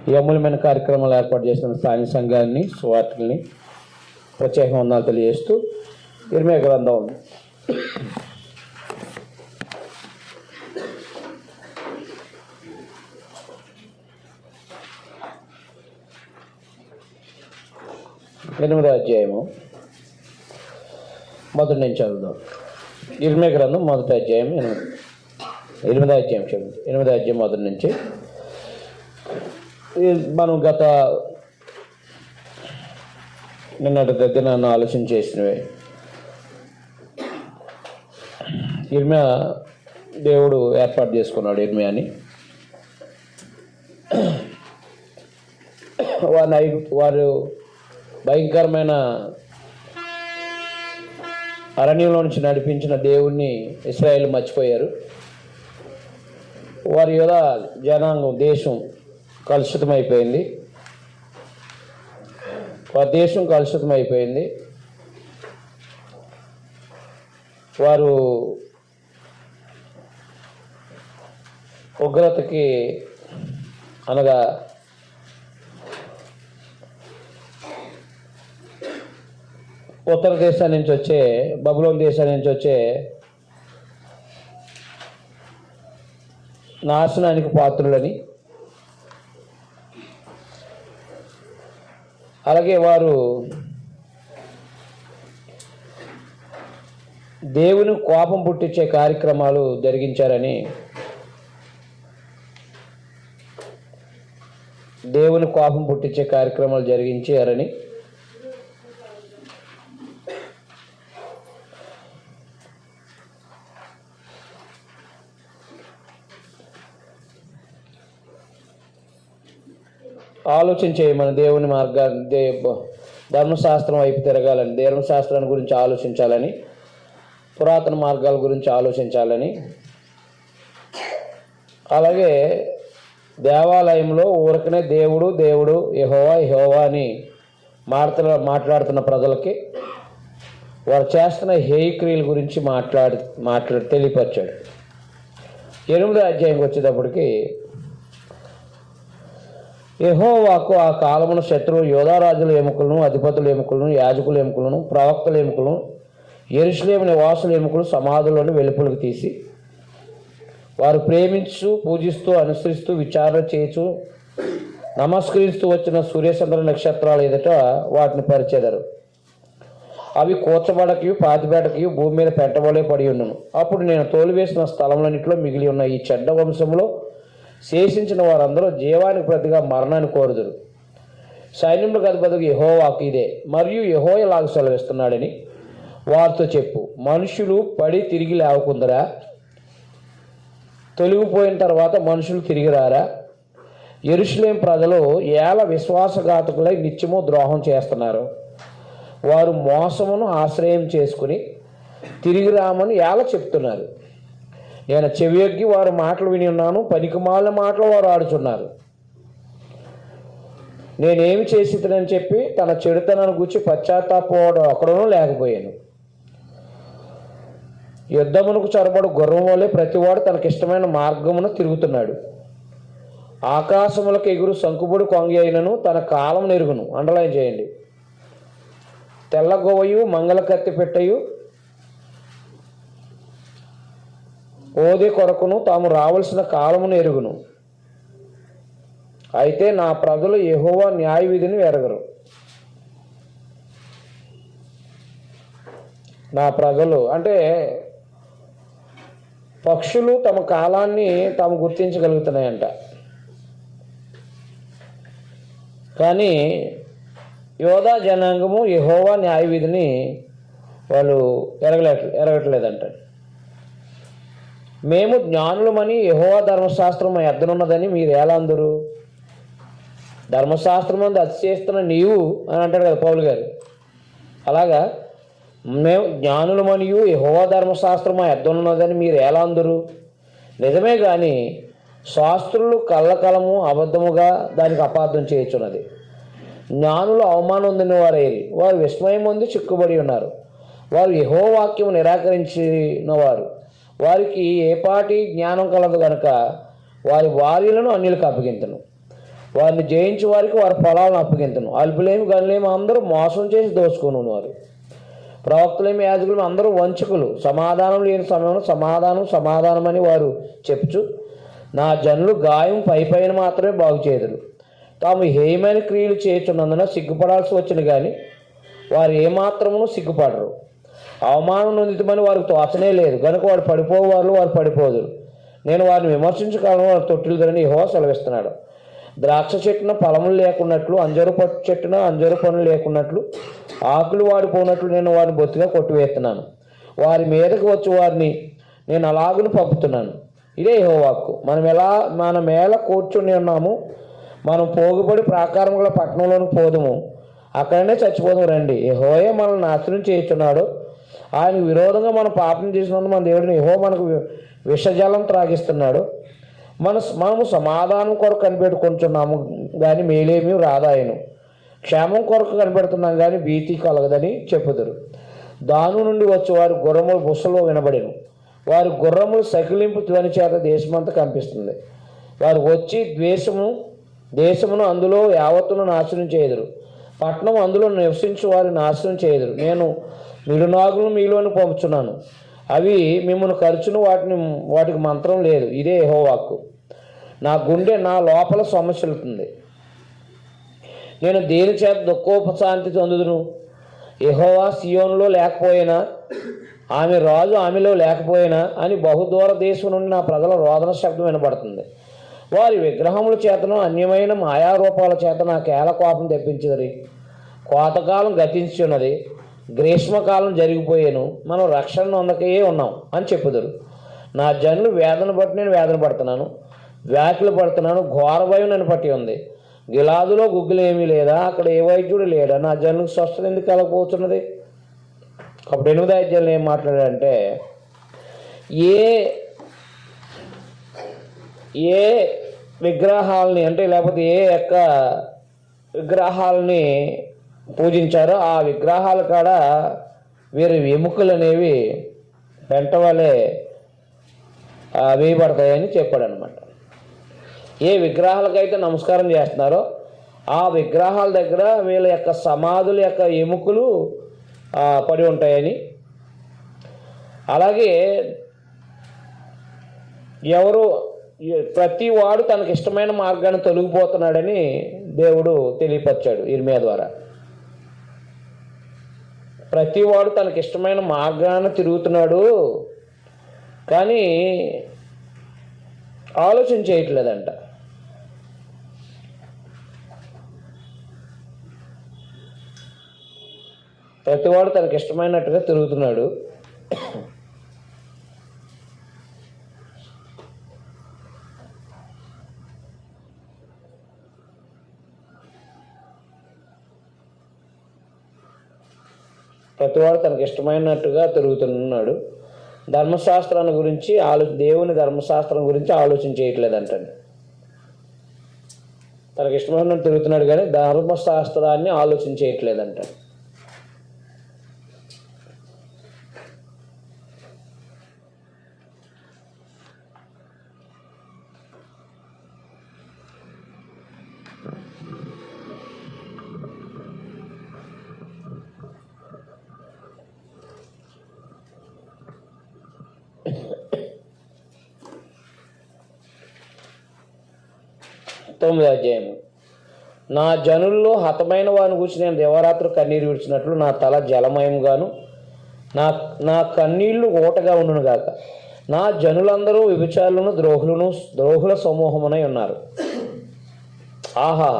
ఈ అమూల్యమైన కార్యక్రమాలు ఏర్పాటు చేసిన స్థానిక సంఘాన్ని సువార్తల్ని ప్రత్యేక వందనాలు తెలియజేస్తూ ఇర్మియా గ్రంథం 8వ అధ్యాయము మొదటి నుంచి చదువుదాం. ఇర్మియా గ్రంథం మొదటి అధ్యాయం 8వ అధ్యాయం మొదటి నుంచి. మనం గత నిన్నటి దగ్గర నన్ను ఆలోచన చేసినవే. ఇర్మియా దేవుడు ఏర్పాటు చేసుకున్నాడు ఇర్మియాని. వారు భయంకరమైన అరణ్యంలో నుంచి నడిపించిన దేవుణ్ణి ఇశ్రాయేలు మర్చిపోయారు. వారి యొక్క జనాంగం దేశం కలుషితమైపోయింది. వారు ఉగ్రతకి అనగా ఉత్తర దేశాల నుంచి వచ్చే బబులోన్ దేశాల నుంచి వచ్చే నాశనానికి పాత్రులని, అలాగే వారు దేవుని కోపం పుట్టించే కార్యక్రమాలు జరిగించారని, ఆలోచన చేయమని దేవుని మార్గాన్ని ధర్మశాస్త్రం వైపు తిరగాలని, ధర్మశాస్త్రాన్ని గురించి ఆలోచించాలని, పురాతన మార్గాల గురించి ఆలోచించాలని, అలాగే దేవాలయంలో ఊరకనే దేవుడు యెహోవా అని మాట్లాడుతున్న ప్రజలకి వారు చేస్తున్న హేయక్రియల గురించి మాట్లాడి తెలియపరిచాడు. 8వ అధ్యాయంకి వచ్చేటప్పటికి యెహోవాకు ఆ కాలమున శత్రువు యోధారాజుల ఎముకలను, అధిపతుల ఎముకలను, యాజకుల ఎముకలను, ప్రవక్తల ఎముకలను, యెరూషలేము నివాసుల ఎముకలు సమాధులను వెలుపలకు తీసి వారు ప్రేమించు, పూజిస్తూ, అనుసరిస్తూ, విచారణ చేస్తూ, నమస్కరిస్తూ వచ్చిన సూర్యచంద్ర నక్షత్రాల ఎదుట వాటిని పరిచెదరు. అవి కూర్చబడకయు, పాతిబేటకయు, భూమి మీద పెట్టబోలే పడి ఉన్నను. అప్పుడు నేను తోలివేసిన స్థలములన్నింటిలో మిగిలి ఉన్న ఈ చెడ్డ వంశంలో శేషించిన వారందరూ జీవానికి ప్రతిగా మరణాన్ని కోరుదురు. సైన్యములకు అధిపతికి యెహోవాకు ఇదే మరియు యెహోవా ఇలాగ సెలవిస్తున్నాడని వారితో చెప్పు. మనుషులు పడి తిరిగి లేవకుందరా? తొలగిపోయిన తర్వాత మనుషులు తిరిగి రారా? యెరూషలేము ప్రజలు ఏల విశ్వాసఘాతకులై నిత్యము ద్రోహం చేస్తున్నారు. వారు మోసమును ఆశ్రయం చేసుకుని తిరిగి రామని ఏల చెప్తున్నారు. నేను చెవియొగ్గి వారు మాటలు విని ఉన్నాను, పనికిమాలిన మాటలు వారు ఆడుచున్నారు. నేనేమి చేసినని చెప్పి తన చెడుతనాన్ని గురించి పశ్చాత్తాపడం అక్కడనూ లేకపోయాను. యుద్ధమునకు చొరబడు గుర్రం వలె ప్రతివాడు తనకిష్టమైన మార్గమున తిరుగుతున్నాడు. ఆకాశములకు ఎగురు సంకుబుడు కొంగి అయినను తన కాలం నెరుగును. అండర్లైన్ చేయండి. తెల్లగోవయు, మంగళ కత్తి పెట్టయు, ఓదే కొరకును తాము రావలసిన కాలమును ఎరుగును. అయితే నా ప్రజలు యెహోవా న్యాయ విధిని ఎరగరు. నా ప్రజలు అంటే పక్షులు తమ కాలాన్ని తాము గుర్తించగలుగుతున్నాయంట, కానీ యోధా జనాంగము యెహోవా న్యాయ విధిని వాళ్ళు ఎరగట్లేదంట. మేము జ్ఞానులమని యెహోవా ధర్మశాస్త్రం మా ఎద్దనున్నదని మీరు ఎలా అందరు? ధర్మశాస్త్రం అందు అతిశయిస్తున్న నీవు అని అంటాడు కదా పౌలు గారు. అలాగా మేము జ్ఞానులమనియు యెహోవా ధర్మశాస్త్రం మా ఎద్దనున్నదని మీరు ఎలా అందరు? నిజమే, కానీ శాస్త్రులు కళ్ళకలము అబద్ధముగా దానికి అపార్థం చేయుచున్నది. జ్ఞానులు అవమానం పొందిన వారైరి, వారు విస్మయం పొంది చిక్కుబడి ఉన్నారు. వారు యెహోవా వాక్యము నిరాకరించిన వారు. వారికి ఏ పాటి జ్ఞానం కలదు గనుక వారి భార్యలను అన్యులకు అప్పగింతును. వారిని జయించి వారికి వారి పొలాలను అప్పగింతును. అల్పులేమి గనులేమి అందరూ మోసం చేసి దోచుకుని వారు. ప్రవక్తలేమి యాజకులు అందరూ వంచకులు. సమాధానం లేని సమయంలో సమాధానమని వారు చెప్పుచు నా జనులు గాయం పైపైన మాత్రమే బాగు చేదురు. తాము హేయమైన క్రియలు చేయుచున్నందున సిగ్గుపడాల్సి వచ్చిన కానీ వారు ఏమాత్రమును సిగ్గుపడరు. అవమానం నొందితమని వారికి తోచనే లేదు కనుక వారు వారు పడిపోదురు. నేను వారిని విమర్శించగలను, వారు తొట్టిల్దరని యెహోవా సెలవిస్తున్నాడు. ద్రాక్ష చెట్టున ఫలములు లేకున్నట్లు, అంజరు చెట్టున అంజరు పనులు లేకున్నట్లు, ఆకులు వాడిపోయినట్లు నేను వారిని బొత్తిగా కొట్టివేస్తున్నాను. వారి మీదకి వచ్చి వారిని నేను అలాగును పంపుతున్నాను. ఇదే యెహోవాకు. మనం ఎలా కూర్చుని ఉన్నాము, మనం పోగుపడి ప్రాకారం గల పట్టణంలోనికి పోదుము, అక్కడనే చచ్చిపోదాం రండి. యెహోవా మనల్ని నాశనం చేస్తున్నాడు. ఆయనకు విరోధంగా మనం పాపం చేసినందుకు మన దేవుడిని యెహోవా మనకు విషజలం త్రాగిస్తున్నాడు. మనము సమాధానం కొరకు కనిపెట్టుకుంటున్నాము కానీ మేలేమీ రాదాయను. క్షేమం కొరకు కనిపెడుతున్నాం కానీ భీతి కలగదని చెప్పుదురు. దాని నుండి వచ్చి వారి గుర్రములు బుస్సలో వినబడిను. వారి గుర్రములు సకిలింపు ధ్వని చేత దేశమంతా కనిపిస్తుంది. వారు వచ్చి దేశమును అందులో యావత్తును నాశనం చేయుదురు. పట్టణం అందులో నివసించి వారి నాశనం చేయుదురు. నేను మిడునాగులను మీలోని పంపుచున్నాను. అవి మిమ్మల్ని ఖర్చును, వాటికి మంత్రం లేదు. ఇదే యెహోవాకు. నా గుండె నా లోపల సొమ్మసిల్లుతుంది. నేను దేని చేత దుఃఖోపశాంతి చెందుదును? యెహోవా సియోనులో లేకపోయినా, ఆమె రాజు ఆమెలో లేకపోయినా అని బహుదూర దేశం నుండి నా ప్రజల రోదన శబ్దం వినబడుతుంది. వారి విగ్రహముల చేతను అన్యమైన మాయారూపాల చేత నాకేల కోపం తెప్పించదని. కోతకాలం గతించున్నది, గ్రీష్మకాలం జరిగిపోయాను, మనం రక్షణ నొందకయే ఉన్నాం అని చెప్పుదురు. నా జనులు వేదన బట్టి నేను వేదన పడుతున్నాను, వ్యాఖ్యలు పడుతున్నాను. ఘోర భయం నన్ను పట్టి ఉంది. గిలాదులో గుగ్గులు ఏమీ లేదా, అక్కడ ఏ వైద్యుడు లేడా? నా జనులకు స్వస్థత ఎందుకు కలగపోతున్నది? అప్పుడు 8వ అధ్యాయంలో ఏం మాట్లాడాడంటే, ఏ విగ్రహాలని అంటే లేకపోతే ఏ యొక్క విగ్రహాలని పూజించారో ఆ విగ్రహాల కాడ వీరి ఎముకలు అనేవి వెంట వలె వేయబడతాయని చెప్పాడనమాట. ఏ విగ్రహాలకైతే నమస్కారం చేస్తున్నారో ఆ విగ్రహాల దగ్గర వీళ్ళ యొక్క సమాధుల యొక్క ఎముకలు పడి ఉంటాయని, అలాగే ప్రతి వాడు తనకి ఇష్టమైన మార్గాన్ని తొలగిపోతున్నాడని దేవుడు తెలియపరిచాడు ఇర్మియా ద్వారా. ప్రతివాడు తనకి ఇష్టమైన మార్గాన్ని తిరుగుతున్నాడు కానీ ఆలోచన చేయట్లేదంట. ప్రతివాడు తనకి ఇష్టమైనట్టుగా తిరుగుతున్నాడు. ప్రతివాడు తనకి ఇష్టమైనట్టుగా తిరుగుతున్నాడు. ధర్మశాస్త్రాన్ని గురించి దేవుని ధర్మశాస్త్రం గురించి ఆలోచన చేయట్లేదంటండి. తనకి ఇష్టమైన తిరుగుతున్నాడు కానీ ధర్మశాస్త్రాన్ని ఆలోచన చేయట్లేదంట. తొమ్మిదో అధ్యాయము. నా జనుల్లో హతమైన వారిని గురించి నేను దేవరాత్రి కన్నీరు విడిచినట్లు నా తల జలమయంగాను నా కన్నీళ్లు ఊటగా ఉండును గాక. నా జనులందరూ వ్యభిచారులను ద్రోహుల సమూహమునై ఉన్నారు. ఆహా,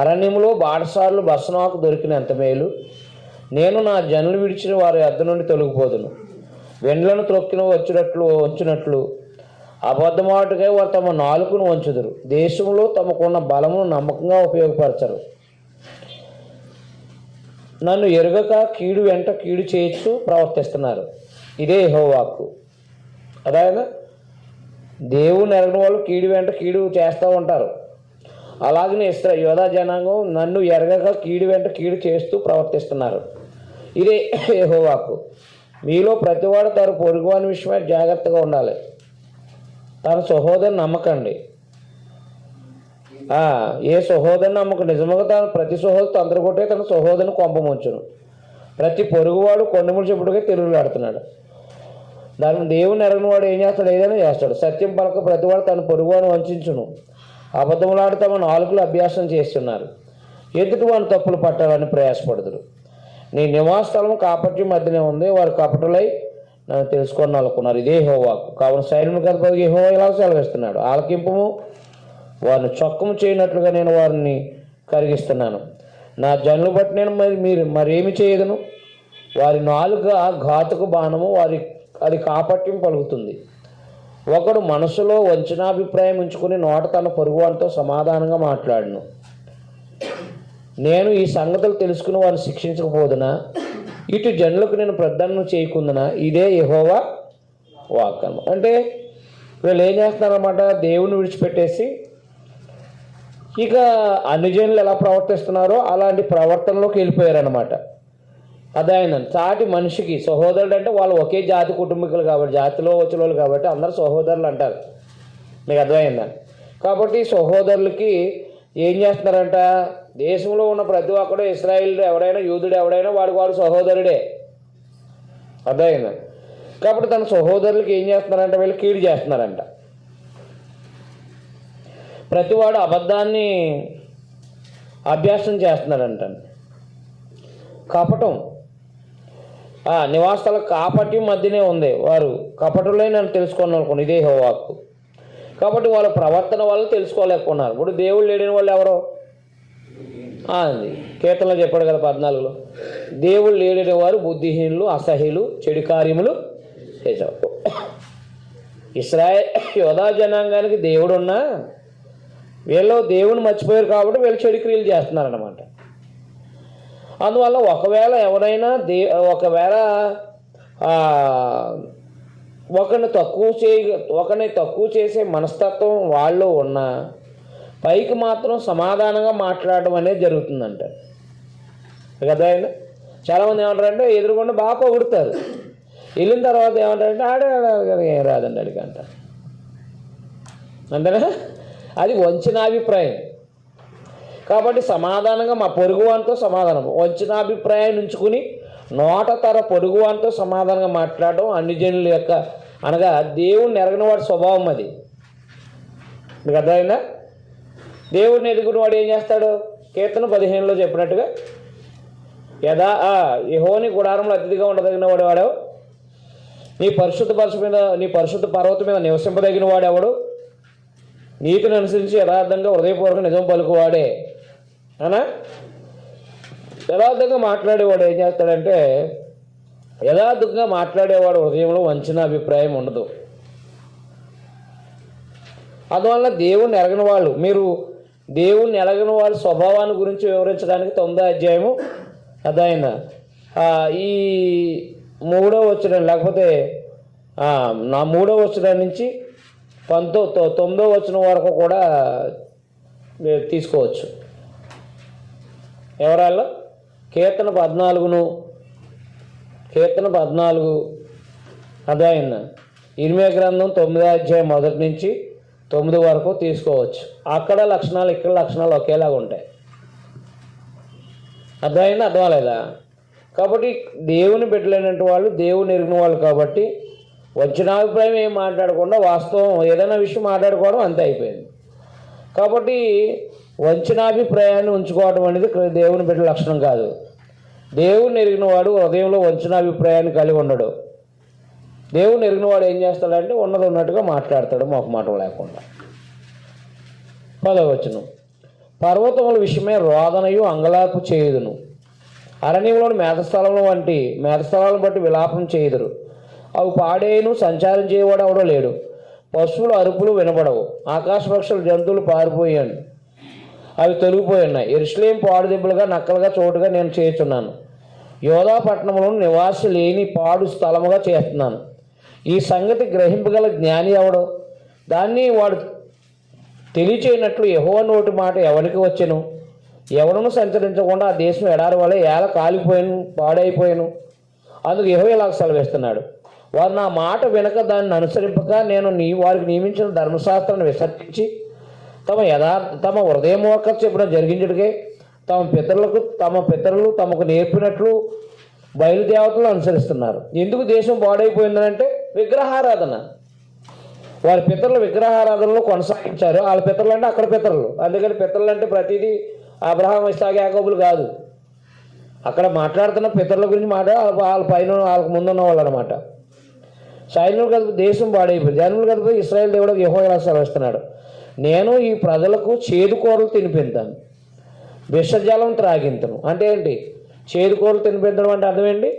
అరణ్యములో బాటసారులు బసనాకు దొరికినంత మేలు. నేను నా జనులు విడిచిన వారి అద్దె నుండి తొలగిపోదును. వెండ్లను త్రొక్కిన వచ్చినట్లు అబద్ధమాటుగా వారు తమ నాలుకను వంచుదురు. దేశంలో తమకున్న బలమును నమ్మకంగా ఉపయోగపరచరు. నన్ను ఎరుగక కీడు వెంట కీడు చేయొచ్చు ప్రవర్తిస్తున్నారు. ఇదే యెహోవాకు. అదేనా, దేవుని ఎరగని వాళ్ళు కీడు వెంట కీడు చేస్తూ ఉంటారు. అలాగనే యోధా జనాంగం నన్ను ఎరగక కీడు వెంట కీడు చేస్తూ ప్రవర్తిస్తున్నారు. ఇదే యెహోవాకు. మీలో ప్రతివాడు తన పొరుగువాని విషయమై జాగ్రత్తగా ఉండాలి. తన సహోదరుని నమ్మకండి. ఏ సహోదరుని నమ్మకం నిజముగా తన ప్రతి సహోదరు తంత్రకొట్టే తన సహోదరుని కొంపముంచును. ప్రతి పొరుగువాడు కొండములు చెప్పుడుగా తిరుగులాడుతున్నాడు. దాని దేవుని ఎరగిన వాడు ఏం చేస్తాడు? ఏదైనా చేస్తాడు. సత్యం పలక ప్రతివాడు తన పొరుగువాడు వంచును. అబద్ధములాడి తమ నాలుకలు అభ్యాసం చేస్తున్నారు. ఎదుటి వాడిని తప్పులు పట్టాలని ప్రయాసపడుతురు. నీ నివాస స్థలం కాపట్యం మధ్యనే ఉంది. వారు కపటులై నన్ను తెలుసుకొని అనుకున్నారు. ఇదే యెహోవాకు. కావున సైన్యములకు అధిపతి యెహోవా ఇలా సెలవిస్తున్నాడు, ఆలకింపుము, వారిని చొక్కము చేయనట్లుగా నేను వారిని కరిగిస్తున్నాను. నా జనులు బట్టి నేను మీరు మరేమి చేయదును. వారి నాలుక ఘాతుకు బాణము, అది కాపట్యం పలుకుతుంది. ఒకడు మనసులో వంచనాభిప్రాయం ఉంచుకుని నోట తన పొరుగువానితో సమాధానంగా మాట్లాడును. నేను ఈ సంగతులు తెలుసుకుని వారిని శిక్షించకపోదునా, ఇటు జనులకు నేను ప్రదర్శన చేయకుందునా, ఇదే యెహోవా వాక్యం. అంటే వీళ్ళు ఏం చేస్తున్నారన్నమాట? దేవుని విడిచిపెట్టేసి ఇక అన్ని జనులు ఎలా ప్రవర్తిస్తున్నారో అలాంటి ప్రవర్తనలోకి వెళ్ళిపోయారనమాట. అదైందండి. సాటి మనిషికి సహోదరుడు అంటే వాళ్ళు ఒకే జాతి కుటుంబీకులు కాబట్టి, జాతిలో వచ్చిన వాళ్ళు కాబట్టి అందరూ సహోదరులు అంటారు. మీకు అర్థమైందండి. కాబట్టి సహోదరులకి ఏం చేస్తున్నారంట? దేశంలో ఉన్న ప్రతి ఒక్కడు ఇశ్రాయేలు ఎవడైనా యూదుడు ఎవడైనా వాడు సహోదరుడే. అర్థమైందండి. కాబట్టి తన సహోదరులకి ఏం చేస్తున్నారంట? వీళ్ళు కీడు చేస్తున్నారంట. ప్రతివాడు అబద్ధాన్ని అభ్యాసం చేస్తున్నాడంట. కపటం నివాసాల కాపట్యం మధ్యనే ఉంది. వారు కపటులై నన్ను తెలుసుకుని అనుకోండి, ఇదే యెహోవాకు. కాబట్టి వాళ్ళ ప్రవర్తన వల్ల తెలుసుకోలేకున్నారు. ఇప్పుడు దేవుడు లేడిన వాళ్ళు ఎవరో అంది కీర్తనలో చెప్పాడు కదా 14లో, దేవుడు లేడిన వారు బుద్ధిహీనులు, అసహ్యులు, చెడు కార్యములు చేసేవారు. యోధా జనాంగానికి దేవుడు ఉన్నా వీళ్ళు దేవుని మర్చిపోయారు కాబట్టి వీళ్ళు చెడు క్రియలు చేస్తున్నారన్నమాట. అందువల్ల ఒకవేళ ఎవరైనా ఒకరిని తక్కువ చేసే మనస్తత్వం వాళ్ళు ఉన్నా పైకి మాత్రం సమాధానంగా మాట్లాడడం అనేది జరుగుతుందంట కదా. చాలామంది ఏమంటారంటే ఎదురుకుండా బాగా పొగుడుతారు, వెళ్ళిన తర్వాత ఏమంటారంటే ఆడే ఏం రాదండి అడిగి అంటారు. అంతేనా? అది వంచనాభిప్రాయం. కాబట్టి సమాధానంగా మా పొరుగువానితో సమాధానం, వంచనాభిప్రాయాన్ని ఉంచుకుని నోట తర పొరుగువానితో సమాధానంగా మాట్లాడడం అన్ని జనుల యొక్క అనగా దేవుణ్ణి ఎరగని వాడి స్వభావం అది. మీకు అర్థమైందా? దేవుడిని ఎరుగుని వాడు ఏం చేస్తాడు? కీర్తన 15లో చెప్పినట్టుగా యెహోవాని గుడారంలో అతిథిగా ఉండదగిన వాడు నీ పరిశుద్ధ పర్వతం మీద నివసింపదగిన వాడెవడు? నీతిని అనుసరించి యథార్థంగా హృదయపూర్వక నిజం పలుకువాడే అనా. యథార్థంగా మాట్లాడేవాడు ఏం చేస్తాడంటే, యథార్థంగా మాట్లాడేవాడు హృదయంలో వంచిన అభిప్రాయం ఉండదు. అందువల్ల దేవుణ్ణి ఎరగని వాళ్ళు, మీరు దేవుణ్ణి ఎరగని వాళ్ళ స్వభావాన్ని గురించి వివరించడానికి 9వ అధ్యాయము అదైనా ఈ 3వ వచనం లేకపోతే నా 3వ వచనం నుంచి 9వ వచనం వరకు కూడా తీసుకోవచ్చు. ఎవరాల్లో కీర్తన 14 అదైనా ఇర్మియా గ్రంథం 9వ అధ్యాయం 1 నుంచి 9 వరకు తీసుకోవచ్చు. అక్కడ లక్షణాలు ఇక్కడ లక్షణాలు ఒకేలాగా ఉంటాయి. అర్థమైందా? అర్థం లేదా? కాబట్టి దేవుని బిడ్డలైనటువంటి వాళ్ళు దేవుని ఎరిగిన వాళ్ళు కాబట్టి వంచనాభిప్రాయం ఏం మాట్లాడకుండా వాస్తవం ఏదైనా విషయం మాట్లాడుకోవడం అంతే అయిపోయింది. కాబట్టి వంచనాభిప్రాయాన్ని ఉంచుకోవడం అనేది దేవుని బిడ్డల లక్షణం కాదు. దేవుని ఎరిగిన వాడు హృదయంలో వంచనాభిప్రాయాన్ని కలిగి ఉండడు. దేవుని ఎరిగిన వాడు ఏం చేస్తాడంటే ఉన్నది ఉన్నట్టుగా మాట్లాడతాడు, మొహమాటం లేకుండా. 10వ వచనం, పర్వతముల విషయమే రోదనయు అంగలార్పు చేయుదును, అరణ్యంలోని మేతస్థలాలను బట్టి విలాపం చేయుదురు. అవి పాడేను, సంచారం చేయవాడు ఎవడో లేడు. పశువుల అరుపులు వినబడవు, ఆకాశ పక్షుల జంతువులు పారిపోయాను, అవి తొలగిపోయి ఉన్నాయి. యెరూషలేము పాడు దెబ్బలుగా నక్కలుగా చోటుగా నేను చేస్తున్నాను. యోధా పట్టణంలో నివాసి లేని పాడు స్థలముగా చేస్తున్నాను. ఈ సంగతి గ్రహింపగల జ్ఞాని ఎవడో? దాన్ని వాడు తెలియచేయనట్లు యెహోవా నోటి మాట ఎవరికి వచ్చెను? ఎవడను సంచరించకుండా ఆ దేశం ఎడారి వల్ల ఏల కాలిపోయాను, పాడైపోయాను. అందుకు యెహోవా ఇలా సెలవిస్తున్నాడు, వారు నా మాట వినక దాన్ని అనుసరింపక నేను వారికి నియమించిన ధర్మశాస్త్రాన్ని విసర్జించి తమ హృదయమోక చెప్పిన జరిగించుడికే తమ పితరులు తమకు నేర్పినట్లు బయలుదేవతలు అనుసరిస్తున్నారు. ఎందుకు దేశం పాడైపోయిందనంటే విగ్రహారాధన. వారి పితరులు విగ్రహారాధనలో కొనసాగించారు. వాళ్ళ పితరులు అంటే అక్కడ పితరులు. అందుకని పితరులు అంటే ప్రతిదీ అబ్రహాం, ఇస్సాకు, యాకోబులు కాదు. అక్కడ మాట్లాడుతున్న పితరుల గురించి వాళ్ళ పైన వాళ్ళకు ముందున్న వాళ్ళు అనమాట. సైన్యులు కలిపి దేశం పాడైపోయింది. జనులు కలిపి ఇశ్రాయేల్ దేవుడు యెహోవా సెలవిస్తున్నాడు, నేను ఈ ప్రజలకు చేదుకూరలు తినిపించాను, విషజలం త్రాగింతను. అంటే ఏంటి? చేదుకూరలు తినిపించడం అంటే అర్థం ఏంటి?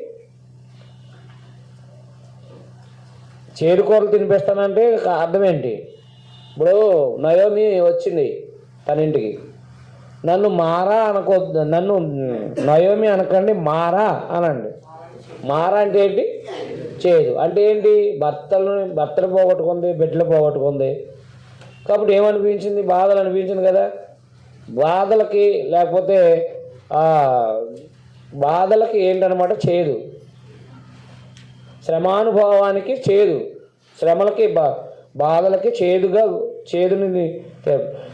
చేదుకూరలు తినిపిస్తానంటే అర్థం ఏంటి? ఇప్పుడు నయోమి వచ్చింది తన ఇంటికి, నన్ను మారా అనకొద్దు, నన్ను నయోమి అనకండి, మారా అనండి. మారా అంటే ఏంటి? చేదు. అంటే ఏంటి? భర్తను పోగొట్టుకుంది, బిడ్డలు పోగొట్టుకుంది. కాబట్టి ఏమనిపించింది? బాధలు అనిపించింది కదా. బాధలకి లేకపోతే బాధలకి ఏంటనమాట? చేదు. శ్రమానుభవానికి చేదు, శ్రమలకి బాధలకి చేదుని.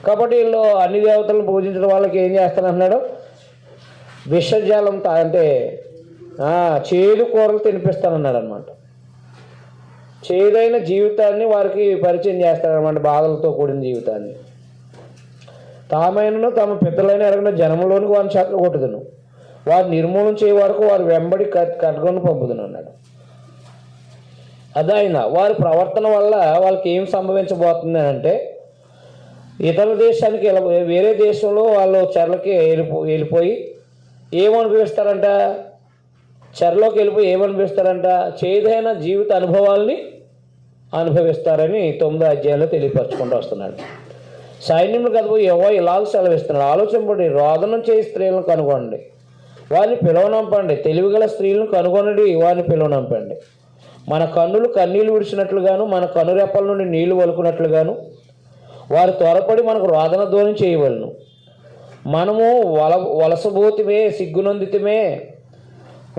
కాబట్టి వీళ్ళు అన్ని దేవతలను పూజించడం వాళ్ళకి ఏం చేస్తానంటున్నాడు? విషజలం అంటే చేదు కూరలు తినిపిస్తానన్నాడు అనమాట. చేదైన జీవితాన్ని వారికి పరిచయం చేస్తాడనమాట, బాధలతో కూడిన జీవితాన్ని. తామైనను తమ పితరులైన ఎరగిన జనంలోనికి వారిని చెట్లు కొట్టుదును, వారు నిర్మూలన చేయ వరకు వారు వెంబడి కట్టుకొని పంపుదును అన్నాడు. అదైనా వారి ప్రవర్తన వల్ల వాళ్ళకి ఏం సంభవించబోతుంది అంటే, ఇతర దేశానికి వేరే దేశంలో వాళ్ళు చెరలకి వెళ్ళిపోయి ఏమనిపిస్తారంట? చెరలోకి వెళ్ళిపోయి ఏమనిపిస్తారంట? చేదైన జీవిత అనుభవాల్ని అనుభవిస్తారని 9వ అధ్యాయంలో తెలియపరచుకుంటూ వస్తున్నాడు. సైన్యములు కదపోయి యెహోవా ఇలాగ సెలవిస్తున్నాడు, ఆలోచింపండి, రోదనం చేయి స్త్రీలను కనుగొనండి, వారిని పిలువనంపండి, తెలివిగల స్త్రీలను కనుగొనండి, వారిని పిలువనంపండి. మన కన్నులు కన్నీళ్ళు విడిచినట్లుగాను, మన కనురెప్పల నుండి నీళ్లు వలుకున్నట్లుగాను వారు త్వరపడి మనకు రోదన ధ్వని చేయవలను. మనము వలసబోతిమే, సిగ్గునందితమే,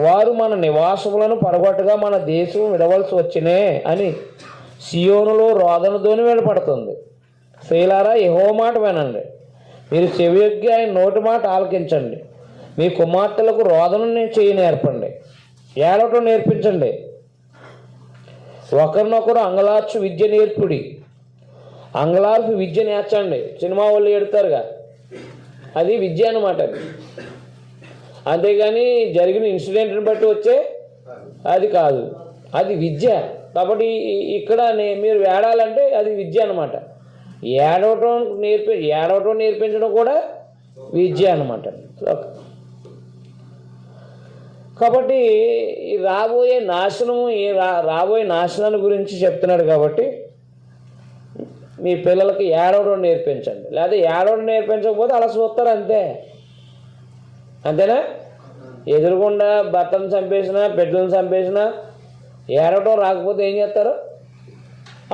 వారు మన నివాసములను పడగొట్టగా మన దేశం విడవలసి వచ్చినే అని సియోనులో రోదన ధ్వని వినపడుతుంది. స్త్రీలారా, యెహోవా మాట వినండి, మీరు చెవియొగ్గి ఆయన నోటి మాట ఆలకించండి. మీ కుమార్తెలకు రోదన చేయి నేర్పండి, ఏడవటం నేర్పించండి. ఒకరినొకరు అంగలార్చు విద్య నేర్పుడి. అంగలార్పు విద్య నేర్చండి. సినిమా వాళ్ళు ఎడతారుగా, అది విద్య అన్నమాట. అది అంతేగాని జరిగిన ఇన్సిడెంట్ని బట్టి వచ్చే అది కాదు, అది విద్య. కాబట్టి ఇక్కడ మీరు ఏడాలంటే అది విద్య అన్నమాట. ఏడవటం నేర్పించడం కూడా విద్య అన్నమాట. కాబట్టి రాబోయే నాశనాన్ని గురించి చెప్తున్నాడు. కాబట్టి మీ పిల్లలకి ఏడవడం నేర్పించండి, లేదా ఏడవడం నేర్పించకపోతే అలా చూస్తారు అంతే. అంతేనా? ఎదురుగుండా భర్తను చంపేసినా, బిడ్డలను చంపేసినా ఏడవటం రాకపోతే ఏం చేస్తారు?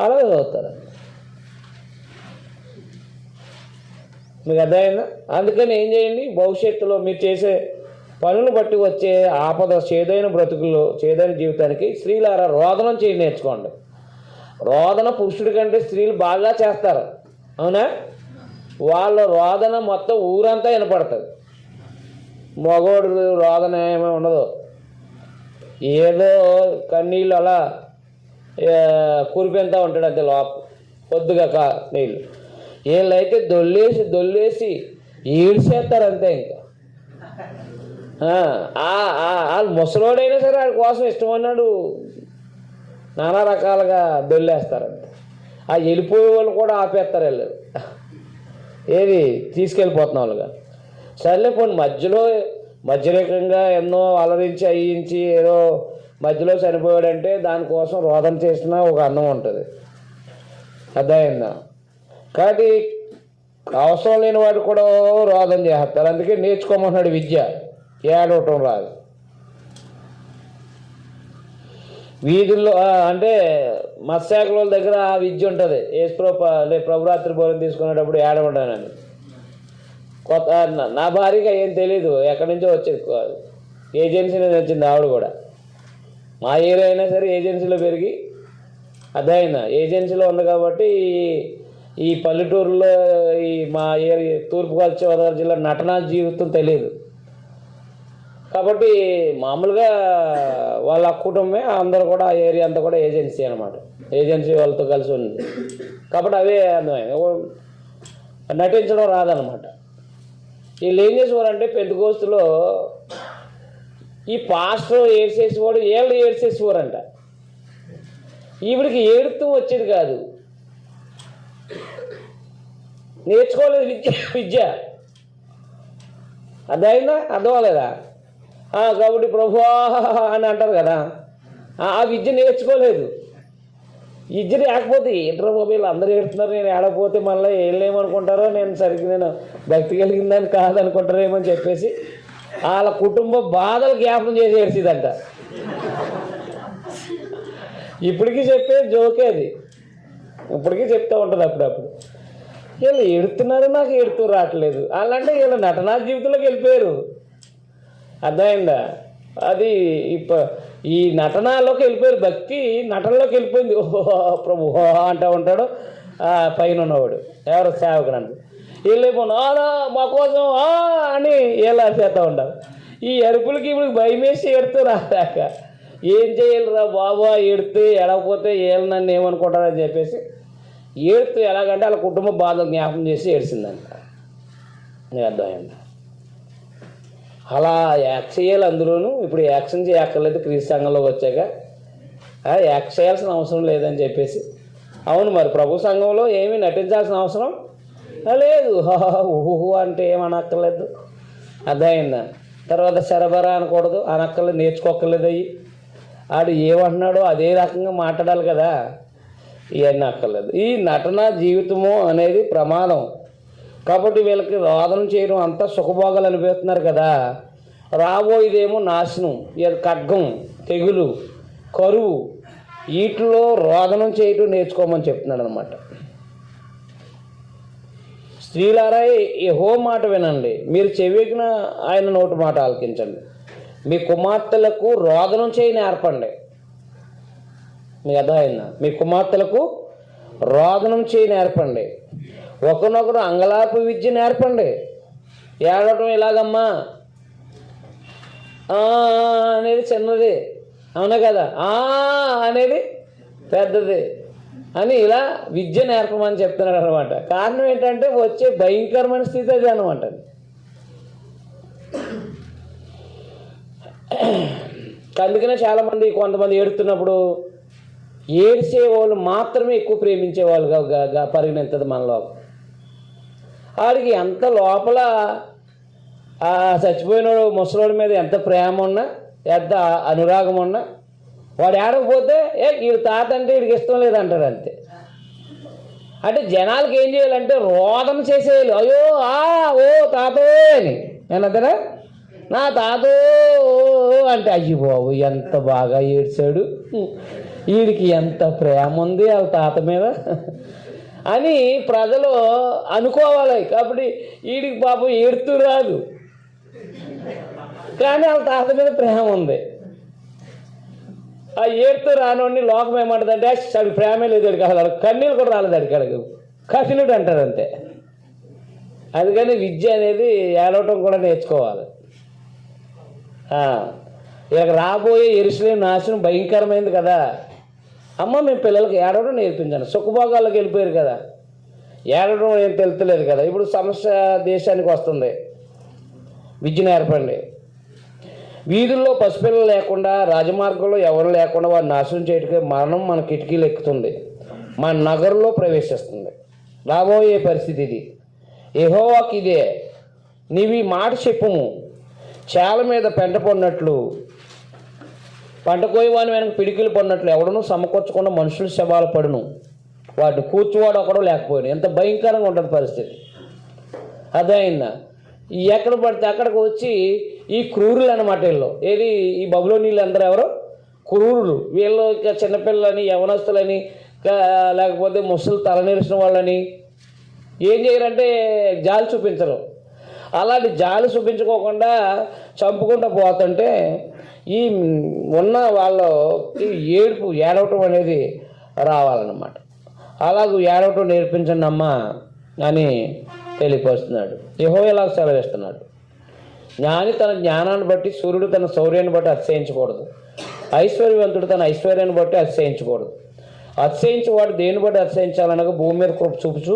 అలాగే చదువుతారు. మీకు అర్థమైందా? అందుకని ఏం చేయండి, భవిష్యత్తులో మీరు చేసే పనులు బట్టి వచ్చే ఆపద, చేదైన బ్రతుకుల్లో, చేదైన జీవితానికి స్త్రీలారా రోదనం చేయి నేర్చుకోండి. రోదన పురుషుడి కంటే స్త్రీలు బాగా చేస్తారు, అవునా? వాళ్ళ రోదన మొత్తం ఊరంతా వినపడుతుంది. మగోడు రోదన ఏమీ ఉండదు, ఏదో కన్నీళ్ళు అలా కురిపెంతా ఉంటాడు అంతే పొద్దుగా నీళ్ళు. వీళ్ళైతే దొల్లేసి ఈడ్చేస్తారు అంతే. ఇంకా వాళ్ళు ముసలోడైనా సరే వాడి కోసం ఇష్టమన్నాడు నానా రకాలుగా దొల్లేస్తారంతే. ఆ వెళ్ళిపోయే వాళ్ళు కూడా ఆపేస్తారు, వాళ్ళు ఏది తీసుకెళ్ళిపోతున్న వాళ్ళుగా. సర్లే పోనీ మధ్యరేకంగా ఎన్నో అలరించి అయ్యించి ఏదో మధ్యలో చనిపోయాడంటే దానికోసం రోదన చేసిన ఒక అన్నం ఉంటుంది, అర్థమైందా? కాబట్టి అవసరం లేని వాడు కూడా రోదన చేస్తారు. అందుకే నేర్చుకోమన్నాడు విద్య, ఏడవటం రాదు. వీధుల్లో అంటే మత్స్యాకుల దగ్గర ఆ విద్య ఉంటుంది. ప్రభురాత్రి భోజనం తీసుకునేటప్పుడు ఏడవడానని. కొత్త నా భార్యగా ఏం తెలీదు, ఎక్కడి నుంచో వచ్చేది, ఏజెన్సీ నుంచి వచ్చింది ఆవిడ కూడా. మా ఏరియా అయినా సరే ఏజెన్సీలో పెరిగి అర్థమైందా, ఏజెన్సీలో ఉంది కాబట్టి ఈ పల్లెటూరులో ఈ మా ఏరియా తూర్పుగోదావరి జిల్లా నటనా జీవితం తెలియదు కాబట్టి మామూలుగా వాళ్ళ కుటుంబమే అందరూ కూడా ఆ ఏరియా అంతా కూడా ఏజెన్సీ అనమాట. ఏజెన్సీ వాళ్ళతో కలిసి ఉంది కాబట్టి అవే నటించడం రాదనమాట. వీళ్ళు ఏం చేసేవారంటే పెద్దగోస్తులో ఈ పాస్టర్ ఏడ్చేసేవాడు, వీళ్ళు ఏడ్చేసేవారంట. ఈవిడికి ఏడుతూ వచ్చేది కాదు, నేర్చుకోలేదు విద్య అర్థమైందా? అర్థం అవ్వలేదా? కాబట్టి ప్రభువా అని అంటారు కదా, ఆ విద్య నేర్చుకోలేదు. విద్య లేకపోతే ఏంట్రా మొబైల్ అందరూ ఏడుతున్నారు, నేను ఏడకపోతే మళ్ళీ ఏమనుకుంటారో, నేను భక్తి కలిగిందని కాదనుకుంటారేమో అని చెప్పేసి వాళ్ళ కుటుంబ బాధలు జ్ఞాపకం చేసి ఏడ్చిదంట. ఇప్పటికీ చెప్పే జోకే అది, ఇప్పటికీ చెప్తూ ఉంటుంది అప్పుడప్పుడు. వీళ్ళు ఏడుతున్నారు, నాకు ఏడుతూ రావట్లేదు అలాంటే వీళ్ళు నటనా జీవితంలోకి వెళ్ళిపోయారు. అర్థమైందా? అది ఈ నటనలోకి వెళ్ళిపోయారు, భక్తి నటనలోకి వెళ్ళిపోయింది. ఓహో ప్రభు అంటూ ఉంటాడు పైన ఉన్నవాడు, ఎవరు సేవకుడు అంటే వీళ్ళేమో మా కోసం అని వీళ్ళు చేస్తూ ఉంటారు. ఈ అరుపులకి ఇప్పుడు భయం వేసి ఏడుతూ రాక ఏం చేయాలిరా బాబా, ఏడితే ఎడకపోతే వీళ్ళు నన్ను ఏమనుకుంటారని చెప్పేసి ఏడుతూ ఎలాగంటే వాళ్ళ కుటుంబ బాధ జ్ఞాపకం చేసి ఏడ్చిందంట. నీకు అర్థమైందా? అలా యాక్ట్ చేయాలి. అందులోనూ ఇప్పుడు యాక్షన్ చేయక్కర్లేదు, క్రీస్తు సంఘంలోకి వచ్చాక యాక్ట్ చేయాల్సిన అవసరం లేదని చెప్పేసి. అవును, మరి ప్రభు సంఘంలో ఏమీ నటించాల్సిన అవసరం లేదు. ఊహు అంటే ఏమనక్కర్లేదు, అర్థమైందా? తర్వాత శరబరా అనకూడదు, అనక్కర్లేదు, నేర్చుకోక్కర్లేదు. ఆడు ఏమంటున్నాడో అదే రకంగా మాట్లాడాలి కదా, ఇవన్నీ అక్కర్లేదు. ఈ నటన జీవితము అనేది ప్రమాదం. కాబట్టి వీళ్ళకి రోదన చేయడం అంతా సుఖభోగాలు అనిపిస్తున్నారు కదా, రాబోయేదేమో నాశనం, ఖడ్గం, తెగులు, కరువు, వీటిలో రోదనం చేయటం నేర్చుకోమని చెప్తున్నాడు అనమాట. స్త్రీలారా యెహోవా మాట వినండి, మీరు చెవికిన ఆయన నోటి మాట ఆలకించండి. మీ కుమార్తెలకు రోదనం చేయి నేర్పండి. మీకు అర్థమైందా? మీ కుమార్తెలకు రోదనం చేయి నేర్పండి. ఒకరినొకరు అంగలార్పు విద్య నేర్పండి. ఏడవటం ఇలాగమ్మా అనేది చిన్నది, అవునా కదా, అనేది పెద్దది అని ఇలా విద్య నేర్పమని చెప్తున్నాడు అనమాట. కారణం ఏంటంటే వచ్చే భయంకరమైన స్థితి అది అనమాట. అందుకనే చాలామంది కొంతమంది ఏడుతున్నప్పుడు ఏడ్చే వాళ్ళు మాత్రమే ఎక్కువ ప్రేమించేవాళ్ళుగా పరిగణించదు మనలో. వాడికి ఎంత లోపల ఆ చచ్చిపోయినోడు ముసలోడి మీద ఎంత ప్రేమ ఉన్నా, ఎంత అనురాగం ఉన్నా, వాడు ఏడకపోతే వీడి తాత అంటే వీడికి ఇష్టం లేదంటారు అంతే. అంటే జనాలకి ఏం చేయాలంటే రోదన చేసేయాలి. అయ్యో ఓ తాతో అని ఏనంటారా, నా తాతో అంటే అయ్యి బాబు ఎంత బాగా ఏడ్చాడు, వీడికి ఎంత ప్రేమ ఉంది వాళ్ళ తాత మీద అని ప్రజలు అనుకోవాలి. కాబట్టి వీడికి పాపం ఏడుతూ రాదు, కానీ వాళ్ళ తాత మీద ప్రేమ ఉంది. ఆ ఏడుతూ రానోడిని లోకం ఏమంటుందంటే అసలు ప్రేమే లేదు అడిగి, అసలు కన్నీళ్ళు కూడా రాలేదు అడిగి, కఠినుడు అంటారు అంతే. అందుకని విద్య అనేది ఏడవటం కూడా నేర్చుకోవాలి. ఇక రాబోయే యెరూషలేము నాశనం భయంకరమైంది కదా, అమ్మ మేము పిల్లలకి ఏడవడం నేర్పించాను. సుఖభోగాల్లోకి వెళ్ళిపోయారు కదా, ఏడవడం ఏం తెలుతలేదు కదా. ఇప్పుడు సమస్య దేశానికి వస్తుంది, విద్య నేర్పండి. వీధుల్లో పసిపిల్లలు లేకుండా, రాజమార్గంలో ఎవరు లేకుండా వాడు నాశనం చేయటకే మరణం మన కిటికీలు ఎక్కుతుంది, మన నగరంలో ప్రవేశిస్తుంది. రాబోయే పరిస్థితి ఇది. యెహోవాకి ఇదే, నీవు ఈ మాట చెప్పుము. చేల మీద పెంట పడినట్లు, పంట కోయవాని వెనక పిడికిలు పడినట్లు ఎవడనూ సమకూర్చకుండా మనుషుల శవాలు పడును, వాటిని కూర్చువాడు ఒకడో లేకపోయాడు. ఎంత భయంకరంగా ఉంటుంది పరిస్థితి, అర్థమైందా? ఎక్కడ పడితే అక్కడికి వచ్చి ఈ క్రూరులు అనమాట వీళ్ళు. ఏది ఈ బబులోనీళ్ళు అందరూ ఎవరో క్రూరులు. వీళ్ళు ఇక చిన్నపిల్లలని, యవనస్తులని, లేకపోతే ముసలు తలనేరిసిన వాళ్ళని ఏం చేయరంటే జాలి చూపించరు. అలాంటి జాలి చూపించుకోకుండా చంపుకుంటూ పోతుంటే ఈ ఉన్న వాళ్ళు ఏడవటం అనేది రావాలన్నమాట. అలాగూ ఏడవటం నేర్పించండి అమ్మా అని తెలియపరుస్తున్నాడు. యెహోవా ఇలా సెలవిస్తున్నాడు, జ్ఞాని తన జ్ఞానాన్ని బట్టి, సూర్యుడు తన శౌర్యాన్ని బట్టి అతిశయించకూడదు, ఐశ్వర్యవంతుడు తన ఐశ్వర్యాన్ని బట్టి అతిశయించకూడదు. అతిశయించేవాడు దేని బట్టి అతిశయించాలనగా భూమి మీద కృప చూపుచు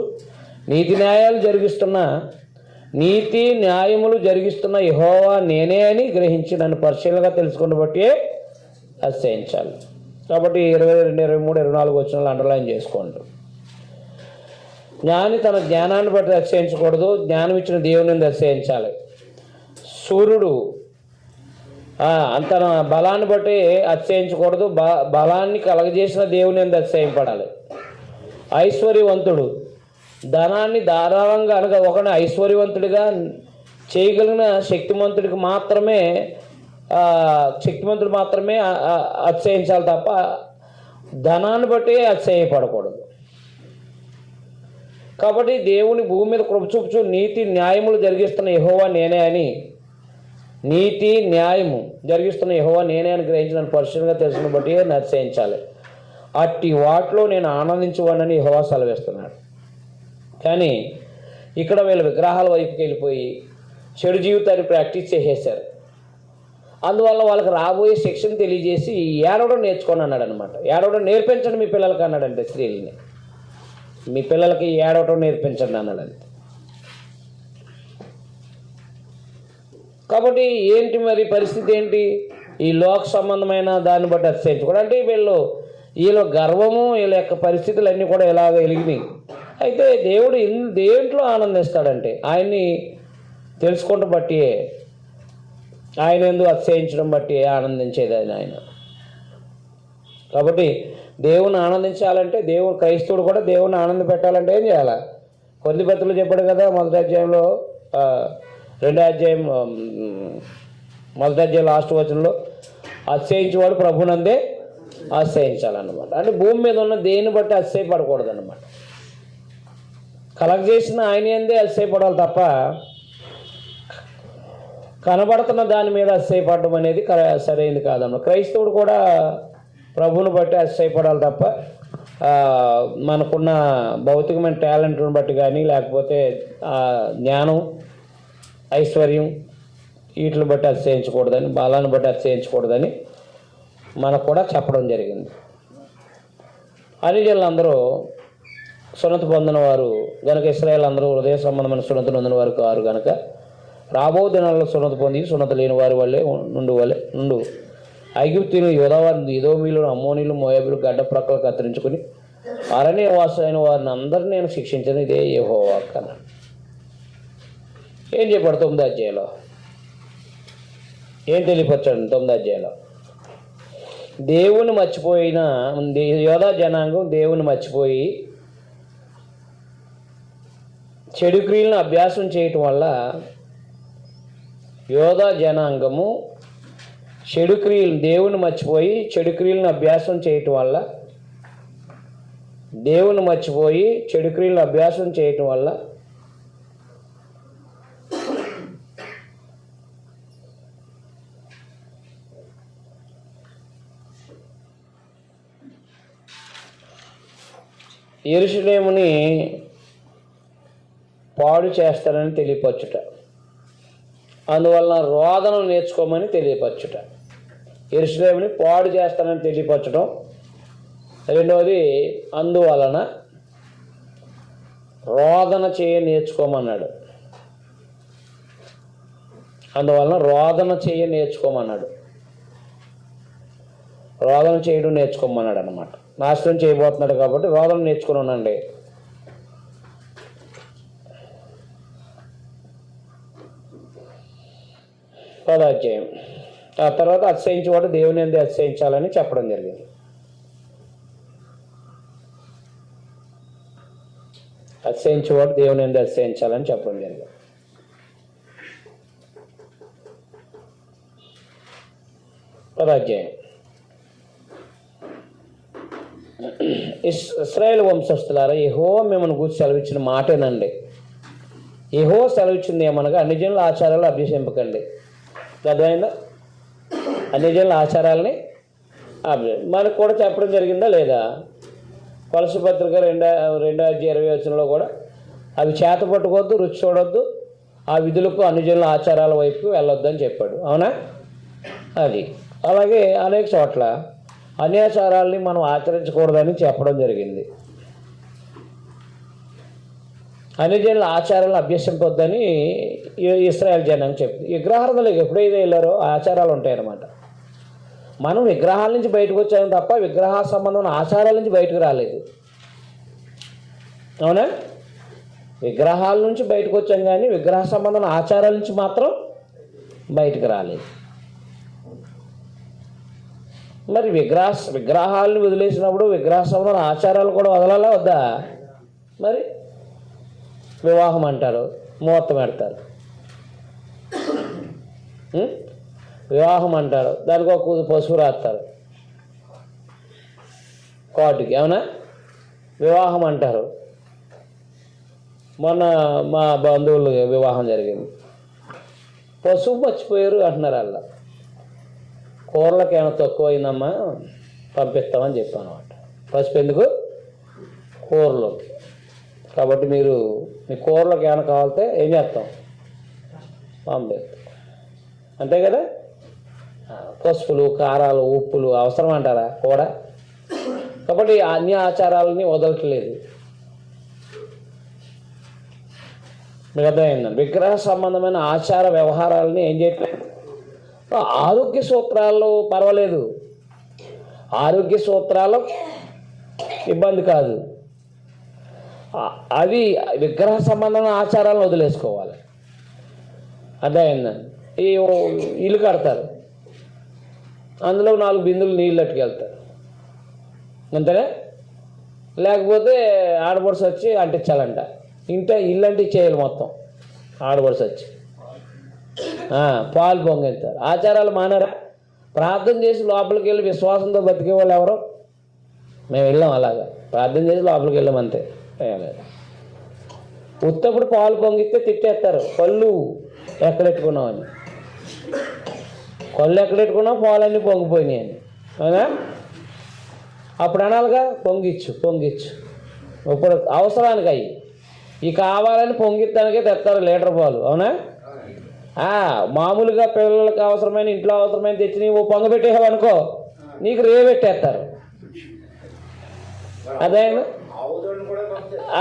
నీతి న్యాయములు జరిగిస్తున్న యెహోవా నేనే అని గ్రహించి నన్ను పరిశీలనగా తెలుసుకున్న బట్టి అతిశయించాలి. కాబట్టి 22, 23, 24 వచనాలు అండర్లైన్ చేసుకోండి. జ్ఞాని తన జ్ఞానాన్ని బట్టి అతిశయించకూడదు, జ్ఞానం ఇచ్చిన దేవుని అతిశయించాలి. సూర్యుడు తన బలాన్ని బట్టి అతిశయించకూడదు, బలాన్ని కలగజేసిన దేవుని అతిశయింపడాలి. ఐశ్వర్యవంతుడు ధనాన్ని ధారాళంగా అనగా ఒకరిని ఐశ్వర్యవంతుడిగా చేయగలిగిన శక్తిమంతుడు మాత్రమే అతిశయించాలి తప్ప ధనాన్ని బట్టి అతిశయపడకూడదు. కాబట్టి దేవుని భూమి మీద కృప చూపుచు నీతి న్యాయములు జరిగిస్తున్న యెహోవా నేనే అని, నీతి న్యాయము జరిగిస్తున్న యెహోవా నేనే అని గ్రహించిన పరిశుభ్రంగా తెలిసిన బట్టి అతిశయించాలి. అట్టి వాటిలో నేను ఆనందించువానని యెహోవా సెలవిస్తున్నాడు. కానీ ఇక్కడ వీళ్ళు విగ్రహాల వైపుకి వెళ్ళిపోయి చెడు జీవితాన్ని ప్రాక్టీస్ చేసేసారు. అందువల్ల వాళ్ళకి రాబోయే శిక్షను తెలియజేసి ఏడవడం నేర్చుకొని అన్నాడు అనమాట. ఏడవడం నేర్పించండి మీ పిల్లలకి అన్నాడంటే, స్త్రీలని మీ పిల్లలకి ఏడవటం నేర్పించండి అన్నాడంతే. కాబట్టి ఏంటి మరి పరిస్థితి ఏంటి? ఈ లోక సంబంధమైన దాన్ని బట్టి అతిశయించుకోవడం అంటే వీళ్ళ గర్వము, వీళ్ళ యొక్క పరిస్థితులు అన్నీ కూడా ఇలాగ వెలిగినాయి. అయితే దేవుడు దేంట్లో ఆనందిస్తాడంటే ఆయన్ని తెలుసుకుంటూ బట్టి, ఆయన ఎందుకు అతిశయించడం బట్టి ఆనందించేది ఆయన. కాబట్టి దేవుని ఆనందించాలంటే క్రైస్తవుడు కూడా దేవుని ఆనంద పెట్టాలంటే ఏం చేయాలి? కొద్ది బతులు చెప్పాడు కదా మొదటి అధ్యాయం లాస్ట్ వచనంలో, అతిశయించేవాడు ప్రభునందే అతిశయించాలన్నమాట. అంటే భూమి మీద ఉన్న దేన్ని బట్టి అతిశయపడకూడదు అన్నమాట. కలగజేసిన ఆయన అందే అతిశయపడాలి తప్ప కనబడుతున్న దాని మీద అతిశయపడడం అనేది సరైనది కాదన్నమాట. క్రైస్తవుడు కూడా ప్రభువుని బట్టి అతిశయపడాలి తప్ప మనకున్న భౌతికమైన టాలెంట్ని బట్టి కానీ, లేకపోతే జ్ఞానం, ఐశ్వర్యం వీటిని బట్టి అతిశయించకూడదని, బలాన్ని బట్టి అతిశయించకూడదని మనకు కూడా చెప్పడం జరిగింది. అన్యజనులందరూ సున్నతి పొందిన వారు గనక, ఇశ్రాయేల్ అందరూ హృదయ సంబంధమైన సున్నతి పొందిన వారు కారు గనక, రాబో దినాల్లో సున్నతి పొంది సున్నతి లేని వారి వల్లే నుండు ఐగుప్తీయులు, యోధావారు, ఎదోమీయులు, అమ్మోనీయులు, మోయాబీలు గడ్డ ప్రక్కలు కత్తిరించుకుని అరణ్యవాసులైన వారిని అందరినీ నేను శిక్షించను, ఇదే యెహోవా అన్నాడు. ఏం చెప్పాడు 9వ అధ్యాయంలో? ఏం తెలియపరచాడు 9వ అధ్యాయంలో? దేవుని మర్చిపోయిన యోధా జనాంగం దేవుని మర్చిపోయి చెడు క్రియలను అభ్యాసం చేయటం వల్ల, యోధా జనాంగము దేవుని మర్చిపోయి చెడు క్రియలను అభ్యాసం చేయటం వల్ల, యెరూషలేముని పాడు చేస్తారని తెలియపరచుట, అందువలన రోదన నేర్చుకోమని తెలియపరచుట. యెరూషలేముని పాడు చేస్తారని తెలియపరచడం. రెండవది, అందువలన రోదన చేయ నేర్చుకోమన్నాడు. రోదన చేయడం నేర్చుకోమన్నాడు అన్నమాట. నాశనం చేయబోతున్నాడు కాబట్టి రోదన నేర్చుకుని ఉండండి. అధ్యాయం ఆ తర్వాత అతిశయించేవాడు దేవుని యందు అతిశయించాలని చెప్పడం జరిగింది. అతిశయించేవాడు దేవుని యందు అతిశయించాలని చెప్పడం జరిగింది. అధ్యాయం ఇశ్రాయేలు వంశస్థులారా, యెహోవా మిమ్మల్ని గూర్చి సెలవిచ్చిన మాటేనండి. యెహోవా సెలవిచ్చింది ఏమనగా, అన్ని జనుల ఆచారాలు అభ్యసింపకండి. అర్థమైందా? అన్ని జనుల ఆచారాలని మనకు కూడా చెప్పడం జరిగిందా లేదా? కొలసి పత్రిక 2:20 కూడా అవి చేత పట్టుకోవద్దు, రుచి చూడొద్దు, ఆ విధులకు అనుజనుల ఆచారాల వైపు వెళ్ళొద్దు అని చెప్పాడు. అవునా? అది అలాగే అనేక చోట్ల అన్యాచారాలని మనం ఆచరించకూడదని చెప్పడం జరిగింది. అన్యజనుల ఆచారాలను అభ్యసింపొద్దని ఇశ్రాయేల్ జనాంగం చెప్తుంది. విగ్రహారాధనలకు ఎప్పుడైతే వెళ్ళారో ఆచారాలు ఉంటాయన్నమాట. మనం విగ్రహాల నుంచి బయటకు వచ్చాము తప్ప విగ్రహ సంబంధమైన ఆచారాల నుంచి బయటకు రాలేదు. అవునా? విగ్రహాల నుంచి బయటకు వచ్చాం కానీ విగ్రహ సంబంధమైన ఆచారాల నుంచి మాత్రం బయటకు రాలేదు. మరి విగ్రహాలను వదిలేసినప్పుడు విగ్రహ సంబంధమైన ఆచారాలు కూడా వదలాలా వద్దా? మరి వివాహం అంటారు, ముహూర్తం పెడతారు. వివాహం అంటారు, దానికి ఒక పసుపు రాస్తారు కోర్టుకి. అవునా? వివాహం అంటారు. మొన్న మా బంధువులు వివాహం జరిగింది, పసుపు మర్చిపోయారు అంటున్నారు. వాళ్ళ కూరలకు ఏమైనా తక్కువ అయిందమ్మా పంపిస్తామని చెప్పాను అన్నమాట. పసుపు ఎందుకు? కూరలోకి. కాబట్టి మీరు మీ కూరలోకి ఏమైనా కావాలితే ఏం చేస్తాం? పంపిస్తాం. అంతే కదా? పసుపులు, కారాలు, ఉప్పులు అవసరం అంటారా కూడా? కాబట్టి అన్ని ఆచారాలని వదలట్లేదు. మీకు అర్థమైందండి? విగ్రహ సంబంధమైన ఆచార వ్యవహారాలని ఏం చేయట్లేదు. ఆరోగ్య సూత్రాల్లో పర్వాలేదు, ఆరోగ్య సూత్రాలు ఇబ్బంది కాదు. అవి విగ్రహ సంబంధమైన ఆచారాలను వదిలేసుకోవాలి. అర్థమైందండి? ఈ ఇల్లు కడతారు, అందులో 4 బిందులు నీళ్ళు అట్టుకెళ్తారు అంతేనే. లేకపోతే ఆడపడుచు వచ్చి అంటించాలంట. ఇల్లు అంటించేయాలి మొత్తం ఆడపడుచు వచ్చి. పాలు పొంగెత్తారు. ఆచారాలు మానారా? ప్రార్థన చేసి లోపలికి వెళ్ళి విశ్వాసంతో బతికే వాళ్ళు ఎవరో? మేము వెళ్ళాం. అలాగా ప్రార్థన చేసి లోపలికి వెళ్ళాం అంతే. ఉత్తప్పుడు పాలు పొంగిస్తే తిట్టేస్తారు, కళ్ళు ఎక్కడెట్టుకున్నామని. కళ్ళు ఎక్కడెట్టుకున్నావు, పాలన్నీ పొంగిపోయినాయి అని. అవునా? అప్పుడు అనాలిగా పొంగిచ్చు. ఇప్పుడు అవసరానికి అయ్యి ఈ కావాలని పొంగిస్తానికే తెస్తారు లీటర్ పాలు. అవునా? మామూలుగా పిల్లలకు అవసరమైన, ఇంట్లో అవసరమైన తెచ్చి నీవు పొంగబెట్టేసావు అనుకో, నీకు రేవెట్టేస్తారు. అదేనా?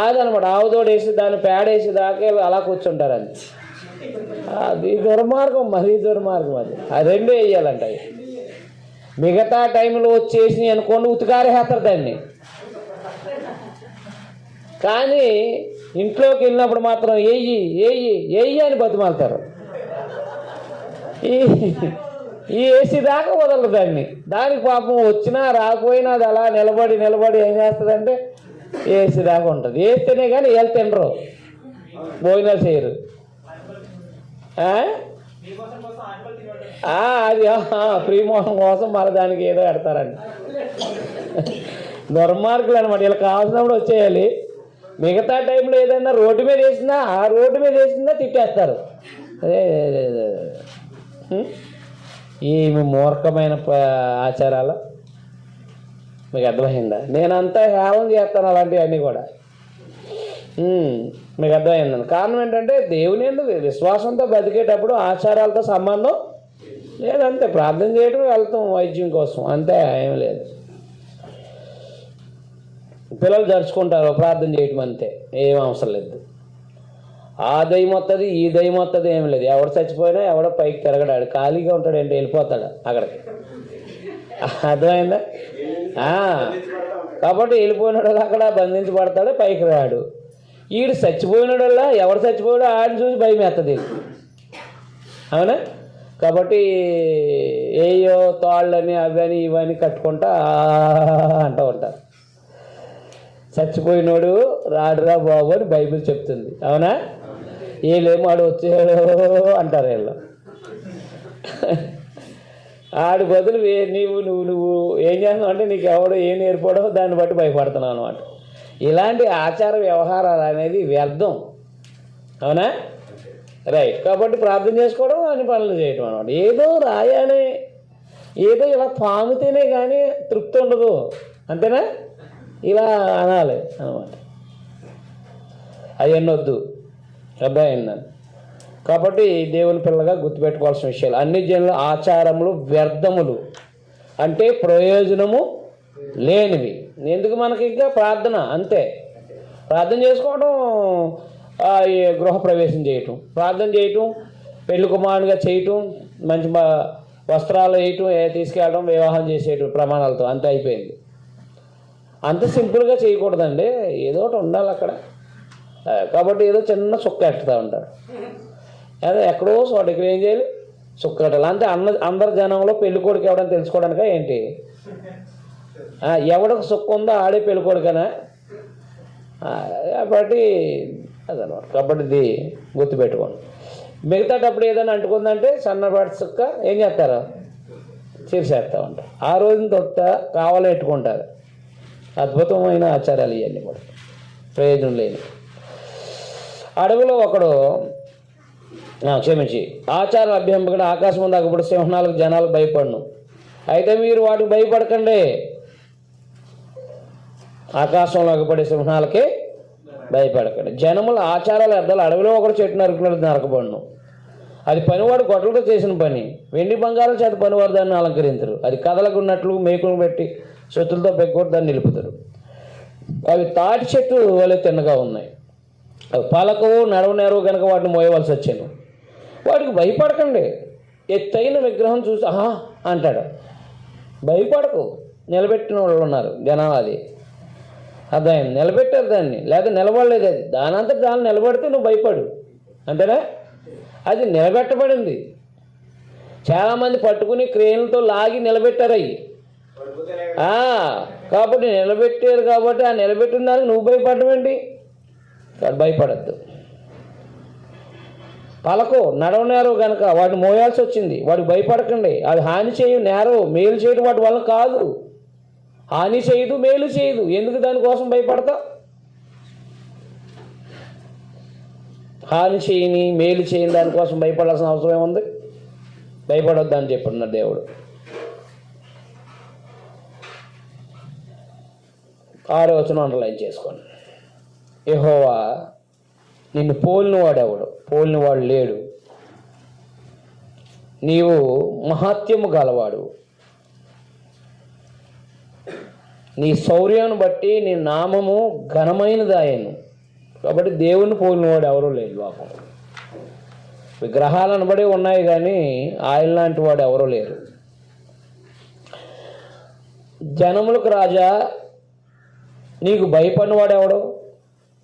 అదనమాట. ఆవుదోడు వేసి దాన్ని పేడేసి దాకా అలా కూర్చుంటారు. అది దుర్మార్గం, మరీ దుర్మార్గం. అది 2 వేయాలంట. మిగతా టైంలో వచ్చేసి అనుకోండి ఉతికారేస్తారు దాన్ని. కానీ ఇంట్లోకి వెళ్ళినప్పుడు మాత్రం ఏయి అని బతిమాలుతారు. ఈ ఏసీ దాకా వదలరు దాన్ని. దానికి పాపం వచ్చినా రాకపోయినా అది అలా నిలబడి ఏం చేస్తుందంటే ఏసీ దాకా ఉంటుంది. వేస్తేనే కానీ వీళ్ళు తినరు, భోజనాలు చేయరు. అది ప్రీమోహం కోసం మళ్ళీ దానికి ఏదో పెడతారండి. దుర్మార్గులు అనమాట. వీళ్ళకి కావాల్సినప్పుడు వచ్చేయాలి. మిగతా టైంలో ఏదైనా రోడ్డు మీద వేసిందా తిట్టేస్తారు. అదే ఏమి మూర్ఖమైన ఆచారాలు. మీకు అర్థమైందా? నేనంతా హేళన చేస్తాను అలాంటివన్నీ కూడా. మీకు అర్థమైందండి? కారణం ఏంటంటే దేవుని ఎందుకు విశ్వాసంతో బతికేటప్పుడు ఆచారాలతో సంబంధం లేదంతే. ప్రార్థన చేయడం, వెళ్తాం వైద్యం కోసం, అంతే, ఏం లేదు. పిల్లలు జరుచుకుంటారు, ప్రార్థన చేయటం అంతే, ఏం అవసరం లేదు. ఆ దయ్యం వస్తుంది, ఈ దయ్యం వస్తుంది, ఏం లేదు. ఎవడు చచ్చిపోయినా ఎవడో పైకి తిరగడాడు, ఖాళీగా ఉంటాడు ఏంటి, వెళ్ళిపోతాడు అక్కడికి. అర్థమైందా? కాబట్టి వెళ్ళిపోయినాడు అక్కడ బంధించబడతాడు, పైకి రాడు. ఈడు చచ్చిపోయినాడల్లా ఎవడు చచ్చిపోయాడో ఆడిని చూసి భయం వేస్తుంది. అవునా? కాబట్టి ఏయో తాళ్ళని అవని ఇవని కట్టుకుంటా అంటూ ఉంటారు. చచ్చిపోయినోడు రాడురా బాబు అని బైబిల్ చెప్తుంది. అవునా? వీళ్ళేమో ఆడు వచ్చాడు అంటారు వీళ్ళు. ఆడి బదులు నువ్వు ఏం చేస్తున్నావు అంటే నీకు ఎవడో ఏం నేర్పడో దాన్ని బట్టి భయపడుతున్నావు అనమాట. ఇలాంటి ఆచార వ్యవహారాలు అనేది వ్యర్థం. అవునా? రైట్. కాబట్టి ప్రార్థన చేసుకోవడం, అన్ని పనులు చేయటం అనమాట. ఏదో రాయాలి, ఏదో ఇలా పాముతేనే కానీ తృప్తి ఉండదు. అంతేనా? ఇలా అనాలి అనమాట. అవన్నీ వద్దు, అర్థమైందని. కాబట్టి దేవుని పిల్లగా గుర్తుపెట్టుకోవాల్సిన విషయాలు, అన్ని జనుల ఆచారములు వ్యర్థములు అంటే ప్రయోజనము లేనివి. ఎందుకు మనకి ఇంకా ప్రార్థన అంతే, ప్రార్థన చేసుకోవడం, గృహప్రవేశం చేయటం, ప్రార్థన చేయటం, పెళ్లి కుమారునిగా చేయటం, మంచి వస్త్రాలు వేయటం, తీసుకెళ్ళడం, వివాహం చేసేయటం ప్రమాణాలతో, అంతే అయిపోయింది. అంత సింపుల్గా చేయకూడదండి, ఏదో ఒకటి ఉండాలి అక్కడ. కాబట్టి ఏదో చిన్న సుక్క ఎట్టుతూ ఉంటారు, అదే ఎక్కడో చోట, ఇక్కడ ఏం చేయాలి, సుక్క ఎట్టాలి అంతే. అందరి జనంలో పెళ్లి కొడుకు ఎవడని తెలుసుకోవడానికా ఏంటి? ఎవడికి సుక్క ఉందో ఆడే పెళ్లి కొడుకనా? కాబట్టి అదనమాట. కాబట్టి ఇది గుర్తుపెట్టుకోండి. మిగతాటప్పుడు ఏదైనా అంటుకుందంటే సన్నపాటి సుక్క ఏం చేస్తారు, చీరిసేస్తూ ఉంటారు. ఆ రోజున తొత్త కావాలని పెట్టుకుంటారు. అద్భుతమైన ఆచారాలు ఇవన్నీ కూడా, ప్రయోజనం లేని. అడవిలో ఒకడు క్షమించి ఆచారం అభ్యంపకడ ఆకాశం ముందు అక్కడ సింహాలకు జనాలు భయపడను, అయితే మీరు వాటికి భయపడకండి. ఆకాశంలో అగపడే సింహాలకే భయపడకండి. జనముల ఆచారాలు అర్థాలు, అడవిలో ఒకడు చెట్టు నరుకున్నది నరకబడును, అది పనివాడు గొడ్డలతో చేసిన పని, వెండి బంగారం చేత పనివారు దాన్ని అలంకరించరు, అది కదలకున్నట్లు మేకులను పెట్టి చెట్టులతో పెట్టుకోటి దాన్ని నిలుపుతారు. అవి తాటి చెట్టు వలె తిన్నగా ఉన్నాయి, అవి పలకవు నడవనేరవు కనుక వాటిని మోయవలసి వచ్చాను. వాటికి భయపడకండి. ఎత్తైన విగ్రహం చూసి ఆహా అంటాడు, భయపడకు. నిలబెట్టిన వాళ్ళు ఉన్నారు జనాలు, అది అర్థమైంది, నిలబెట్టారు దాన్ని, లేదా నిలబడలేదు. అది దానంతా దాన్ని నిలబడితే నువ్వు భయపడు, అంతేనా? అది నిలబెట్టబడింది. చాలామంది పట్టుకుని క్రేన్లతో లాగి నిలబెట్టారు అవి. కాబట్టి నిలబెట్టారు, కాబట్టి ఆ నిలబెట్టిన దానికి నువ్వు భయపడమేంటి? భయపడద్దు. పలకు నడవనేరవు కనుక వాటిని మోయాల్సి వచ్చింది, వాడికి భయపడకండి. అది హాని చేయు, నేరవు, మేలు చేయడం వాటి వల్ల కాదు. హాని చేయదు, మేలు చేయదు, ఎందుకు దానికోసం భయపడతావు? హాని చేయని మేలు చేయని దానికోసం భయపడాల్సిన అవసరం ఏముంది? భయపడొద్దు అని చెప్పున్నాడు దేవుడు. 6వ వచనం అండర్లైన్ చేసుకోండి. యెహోవా నిన్ను పోలినవాడెవడు? పోలినవాడు లేడు. నీవు మహాత్యము గలవాడు, నీ శౌర్యాన్ని బట్టి నీ నామము ఘనమైనదాయను. కాబట్టి దేవుణ్ణి పోలినవాడు ఎవరూ లేడు లోకంలో. విగ్రహాలు అనబడి ఉన్నాయి కానీ ఆయన లాంటి వాడు ఎవరూ లేరు. జనములకు రాజా, నీకు భయపడినవాడు ఎవడు?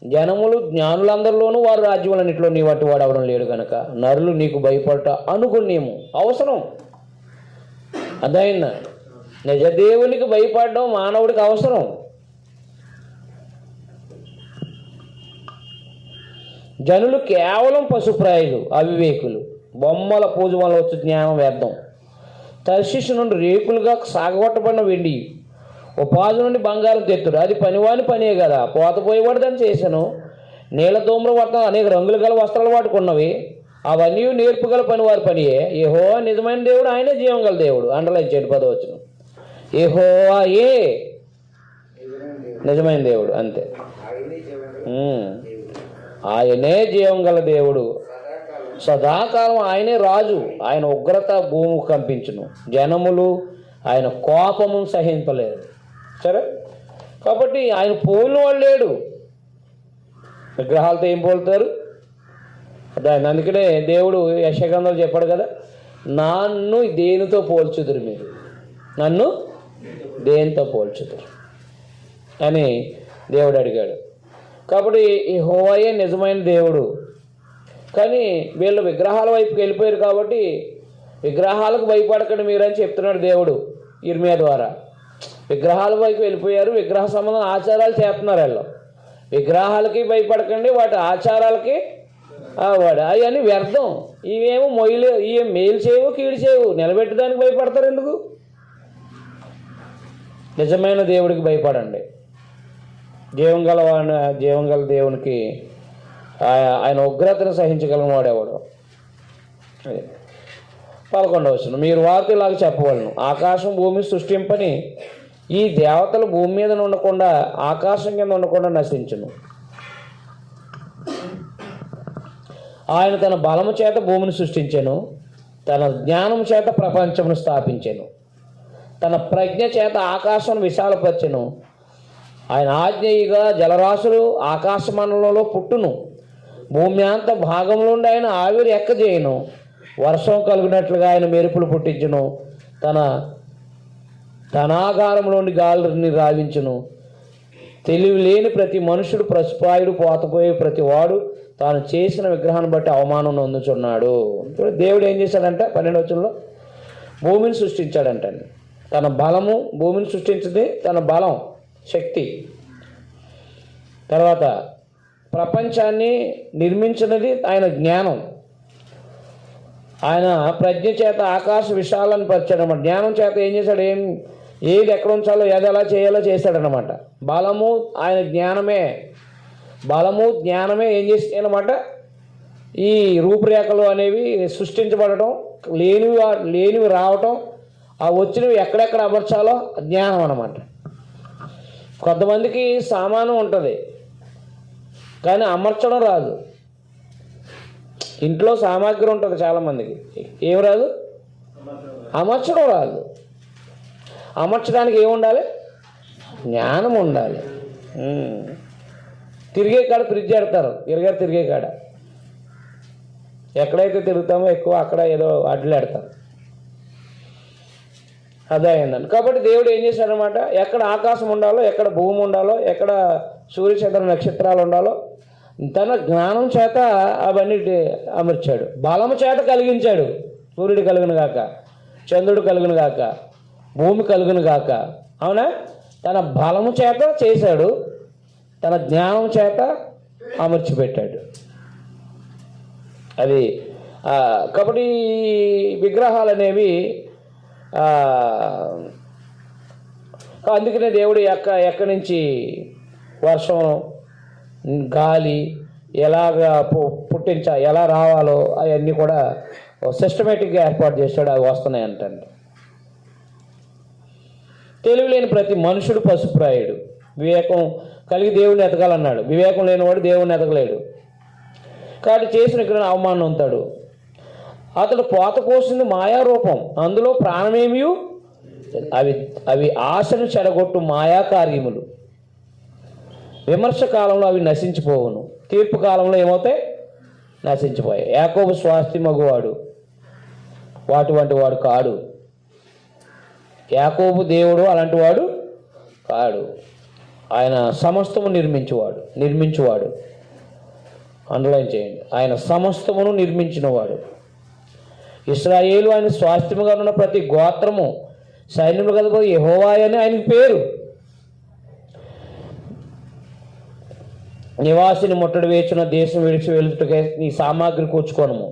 జనములు జ్ఞానులందరిలోనూ వారు రాజ్యములన్నింటిలో నీ వంటి వాడు అవడం లేడు కనుక నరులు నీకు భయపడట అనుకునేము అవసరం. అదైనా నిజదేవునికి భయపడడం మానవుడికి అవసరం. జనులు కేవలం పశుప్రాయులు, అవివేకులు, బొమ్మల పూజ వల్ల వచ్చే జ్ఞానం వ్యర్థం. తర్షీషు నుండి రేకులుగా సాగగొట్టబడిన వెండి, ఉపాధి నుండి బంగారం తెత్తుడు, అది పనివాని పనే కదా, పోతపోయేవాడు దాన్ని చేశాను. నీళ్ళ దోమల వర్తం అనేక రంగులు గల వస్త్రాలు వాడుకున్నవి, అవన్నీ నేర్పు గల పనివారి పనియే. యెహోవా నిజమైన దేవుడు, ఆయనే జీవం గల దేవుడు. అండర్లైన్ చేయండి 10వ వచనం. యెహోవాయే నిజమైన దేవుడు, అంతే. ఆయనే జీవం గల దేవుడు, సదాకాలం ఆయనే రాజు. ఆయన ఉగ్రత భూమి కంపించును, జనములు ఆయన కోపము సహింపలేదు. సరే, కాబట్టి ఆయన పోలిన వాళ్ళు లేడు. విగ్రహాలతో ఏం పోలుతారు? దాన్ని అందుకనే దేవుడు యెషయా గ్రంథంలో చెప్పాడు కదా, నన్ను దేనితో పోల్చుదురు, మీరు నన్ను దేనితో పోల్చుదురు అని దేవుడు అడిగాడు. కాబట్టి యెహోవాయే నిజమైన దేవుడు. కానీ వీళ్ళు విగ్రహాల వైపుకి వెళ్ళిపోయారు కాబట్టి విగ్రహాలకు భయపడకండి మీరని చెప్తున్నాడు దేవుడు ఇర్మియా ద్వారా. విగ్రహాల వైపు వెళ్ళిపోయారు, విగ్రహ సంబంధం ఆచారాలు చేస్తున్నారు. వీళ్ళు విగ్రహాలకి భయపడకండి, వాటి ఆచారాలకి వాడు అవన్నీ వ్యర్థం. ఇవేమో మొయ్యలు, ఇవి మేలు చేయవు కీడు చేయవు, నిలబెట్టడానికి భయపడతారు ఎందుకు? నిజమైన దేవుడికి భయపడండి. జీవం గల దేవునికి ఆయన ఉగ్రతను సహించగలిగిన వాడేవాడు. 11వ వచనం, మీరు వారితో ఇలాగ చెప్పవలను, ఆకాశం భూమి సృష్టింపని ఈ దేవతలు భూమి మీద ఉండకుండా ఆకాశం కింద ఉండకుండా నశించును. ఆయన తన బలము చేత భూమిని సృష్టించెను, తన జ్ఞానం చేత ప్రపంచమును స్థాపించెను, తన ప్రజ్ఞ చేత ఆకాశం విశాలపరచెను. ఆయన ఆజ్ఞయిగా జలరాశులు ఆకాశమండలంలో పుట్టును, భూమి అంత భాగంలో ఉండి ఆయన ఆవిరి ఎక్కజేయను. వర్షం కలుగునట్లుగా ఆయన మెరుపులు పుట్టించును, తన ధనాగారంలోని గాలిని రావించును. తెలివి లేని ప్రతి మనుషుడు ప్రతిపాయుడు పోతపోయే ప్రతి వాడు తాను చేసిన విగ్రహాన్ని బట్టి అవమానం నొందుచున్నాడు. దేవుడు ఏం చేశాడంట? 12వ వచనంలో భూమిని సృష్టించాడంట. తన బలము, భూమిని సృష్టించింది తన బలం, శక్తి. తర్వాత ప్రపంచాన్ని నిర్మించినది ఆయన జ్ఞానం. ఆయన ప్రజ్ఞ చేత ఆకాశ విశాలను పరిచాడనమాట. జ్ఞానం చేత ఏం చేశాడు? ఏది ఎక్కడ ఉంచాలో, ఏది ఎలా చేయాలో చేశాడనమాట. బలము ఆయన జ్ఞానమే, బలము జ్ఞానమే ఏం చేస్తాయి అన్నమాట. ఈ రూపురేఖలు అనేవి సృష్టించబడటం, లేనివి రావటం, ఆ వచ్చినవి ఎక్కడెక్కడ అమర్చాలో జ్ఞానం అన్నమాట. కొంతమందికి సామానం ఉంటుంది కానీ అమర్చడం రాదు. ఇంట్లో సామాగ్రి ఉంటుంది చాలామందికి, ఏం రాదు? అమర్చడం రాదు. అమర్చడానికి ఏముండాలి? జ్ఞానం ఉండాలి. తిరిగే కాడ ఫ్రిడ్జ్ పెడతారు, తిరిగే కాడ ఎక్కడైతే తిరుగుతామో ఎక్కువ అక్కడ ఏదో అడ్లు పెడతారు. అదే అయిందండి. కాబట్టి దేవుడు ఏం చేశాడనమాట, ఎక్కడ ఆకాశం ఉండాలో, ఎక్కడ భూమి ఉండాలో, ఎక్కడ సూర్యచంద్ర నక్షత్రాలు ఉండాలో తన జ్ఞానం చేత అవన్నీ అమర్చాడు. బలము చేత కలిగించాడు. సూర్యుడు కలుగును గాక, చంద్రుడు కలుగును గాక, భూమి కలుగును గాక. అవునా? తన బలము చేత చేశాడు, తన జ్ఞానం చేత అమర్చిపెట్టాడు. అది కాబట్టి విగ్రహాలు అనేవి అందుకనే దేవుడు ఎక్కడి నుంచి వర్షం, గాలి ఎలాగా ఎలా రావాలో అవన్నీ కూడా సిస్టమేటిక్గా ఏర్పాటు చేశాడు. అవి వస్తున్నాయి అంటండి. తెలివి లేని ప్రతి మనుషుడు పశుప్రాయుడు. వివేకం కలిగి దేవుడిని ఎతకాలన్నాడు. వివేకం లేనివాడు దేవుడిని ఎతకలేడు. కాబట్టి చేసిన ఇక్కడ అవమానం ఉంటాడు. అతడు పోత పోసింది మాయారూపం, అందులో ప్రాణమేమీ అవి ఆశను చెడగొట్టు మాయా కార్యములు. విమర్శ కాలంలో అవి నశించిపోవును, తీర్పు కాలంలో ఏమవుతాయి? నశించిపోయాయి. యాకోబు స్వాస్థ్య మగువాడు, వాటి వంటి వాడు కాడు. యాకోబు దేవుడు అలాంటి వాడు కాడు. ఆయన సమస్తము నిర్మించువాడు. అండర్లైన్ చేయండి. ఆయన సమస్తమును నిర్మించినవాడు. ఇశ్రాయేలు ఆయన స్వాస్థ్యముగా ఉన్న ప్రతి గోత్రము సైన్యములు కదా యెహోవా అని ఆయనకి పేరు. నివాసిని ముట్టడి వేచిన దేశం విడిచి వెళ్తుకే నీ సామాగ్రి కూర్చుకోనము.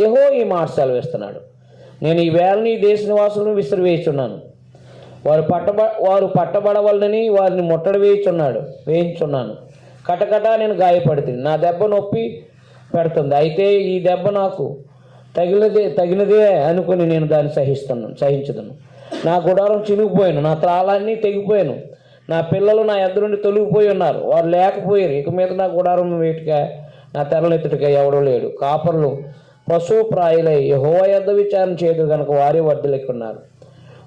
యెహోవా ఈ మాట సెలవిస్తున్నాడు, నేను ఈ వేళని ఈ దేశ నివాసులను విసిరివేయుచున్నాను. వారు పట్టబడవలనని వారిని ముట్టడి వేయించున్నాను. కటకట నేను గాయపడుతుంది, నా దెబ్బ నొప్పి పెడుతుంది. అయితే ఈ దెబ్బ నాకు తగినదే అనుకుని నేను దాన్ని సహించదును. నా గుడారం చినిగిపోయాను, నా త్రాళాన్ని తెగిపోయాను. నా పిల్లలు నా ఎద్దు నుండి తొలగిపోయి ఉన్నారు, వారు లేకపోయారు. ఇక మీద నా గుడారం వేటిగా నా తెరలెత్తుటిగా ఎవడో లేడు. కాపర్లు పశువు ప్రాయులై యెహోవా యొద్ద విచారణ చేయదు కనుక వారే వర్ధలెక్కున్నారు.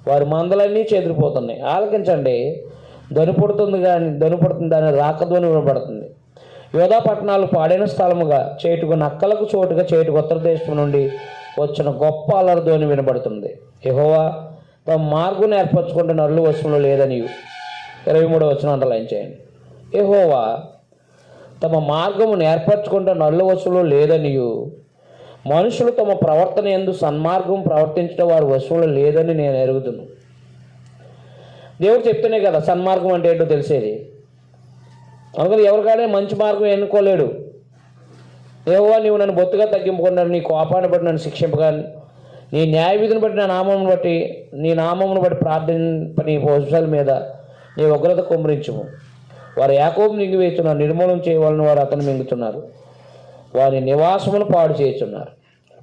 వారి మందలన్నీ చెదిరిపోతున్నాయి. ఆలకించండి, ధనుపుడుతుంది దాని రాకధ్వని వినబడుతుంది. యోధా పట్టణాలు పాడైన స్థలముగా చేటుకు నక్కలకు చోటుగా చేటుకు ఉత్తర దేశం నుండి వచ్చిన గొప్ప అల్లరి ధ్వని వినబడుతుంది. యెహోవా తమ మార్గును ఏర్పరచుకుంటే నరుల వశంలో లేదనియు. 23వ వచనం అండర్లైన్ చేయండి. యెహోవా తమ మార్గమును ఏర్పరచుకుంటే నరుల వశంలో లేదనియు, మనుషులు తమ ప్రవర్తన యందు సన్మార్గం ప్రవర్తించడం వారి వశంలో లేదని నేను ఎరుగుదును. దేవుడు చెప్తేనే కదా సన్మార్గం అంటే ఏంటో తెలిసేది. అందుకని ఎవరికాడే మంచి మార్గం ఎన్నుకోలేడు. యెహోవా నీవు నన్ను బొత్తుగా తగ్గింపుకున్నాను, నీ కోపాన్ని బట్టి నన్ను శిక్షింపగా, నీ న్యాయ విధిని బట్టి నీ నామమును బట్టి ప్రార్థన నీ భోజనాల మీద నీ ఉగ్రత కుమ్మరించుము. వారు యాకోబు మింగివేస్తున్నారు, నిర్మూలన చేయవాలని వారు అతను మింగుతున్నారు, వారి నివాసమును పాడు చేస్తున్నారు.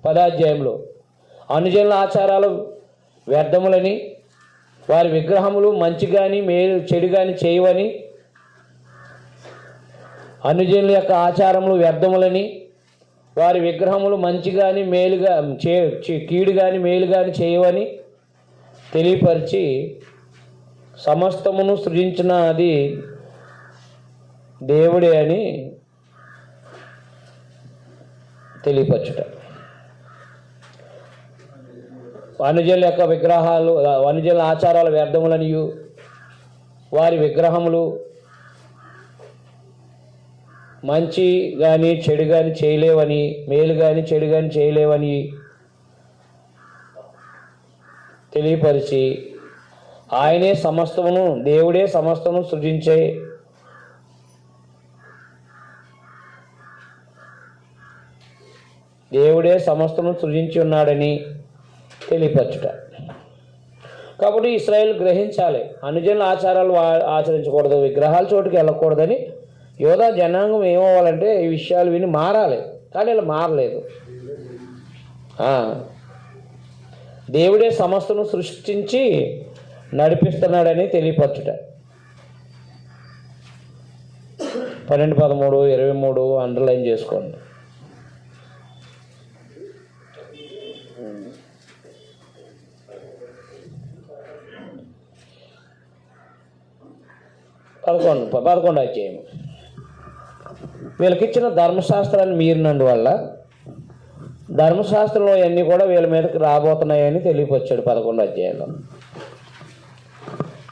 10వ అధ్యాయంలో అనుజనుల ఆచారాలు వ్యర్థములని వారి విగ్రహములు మంచి కానీ మేలు చెడు కానీ చేయవని, అన్యజనుల యొక్క ఆచారములు వ్యర్థములని, వారి విగ్రహములు మంచి కానీ మేలుగా కీడు కానీ మేలు కానీ చేయవని తెలియపరిచి, సమస్తమును సృజించిన అది దేవుడే అని తెలియపరచుట. అనుజనుల యొక్క విగ్రహాలు, అనుజనుల ఆచారాల వ్యర్థములనియు, వారి విగ్రహములు మంచి కానీ చెడు కానీ చేయలేవని, మేలు కానీ చెడు కానీ చేయలేవని తెలియపరిచి, ఆయనే సమస్తమును, దేవుడే సమస్తమును సృజించే దేవుడే సమస్తమును సృజించి ఉన్నాడని తెలియపరచుట. కాబట్టి ఇశ్రాయేలు గ్రహించాలి, అనుజనుల ఆచారాలు ఆచరించకూడదు, విగ్రహాల చోటుకి వెళ్ళకూడదని. యోధా జనాంగం ఏమవ్వాలంటే ఈ విషయాలు విని మారాలి, కానీ ఇలా మారలేదు. దేవుడే సమస్తను సృష్టించి నడిపిస్తున్నాడని తెలియపరచుట. 12, 13, 23 అండర్లైన్ చేసుకోండి. పదకొండు అధ్యాయం. వీళ్ళకిచ్చిన ధర్మశాస్త్రాన్ని మీరినందువల్ల ధర్మశాస్త్రంలో అన్నీ కూడా వీళ్ళ మీదకి రాబోతున్నాయని తెలియపరిచాడు 11 అధ్యాయంలో.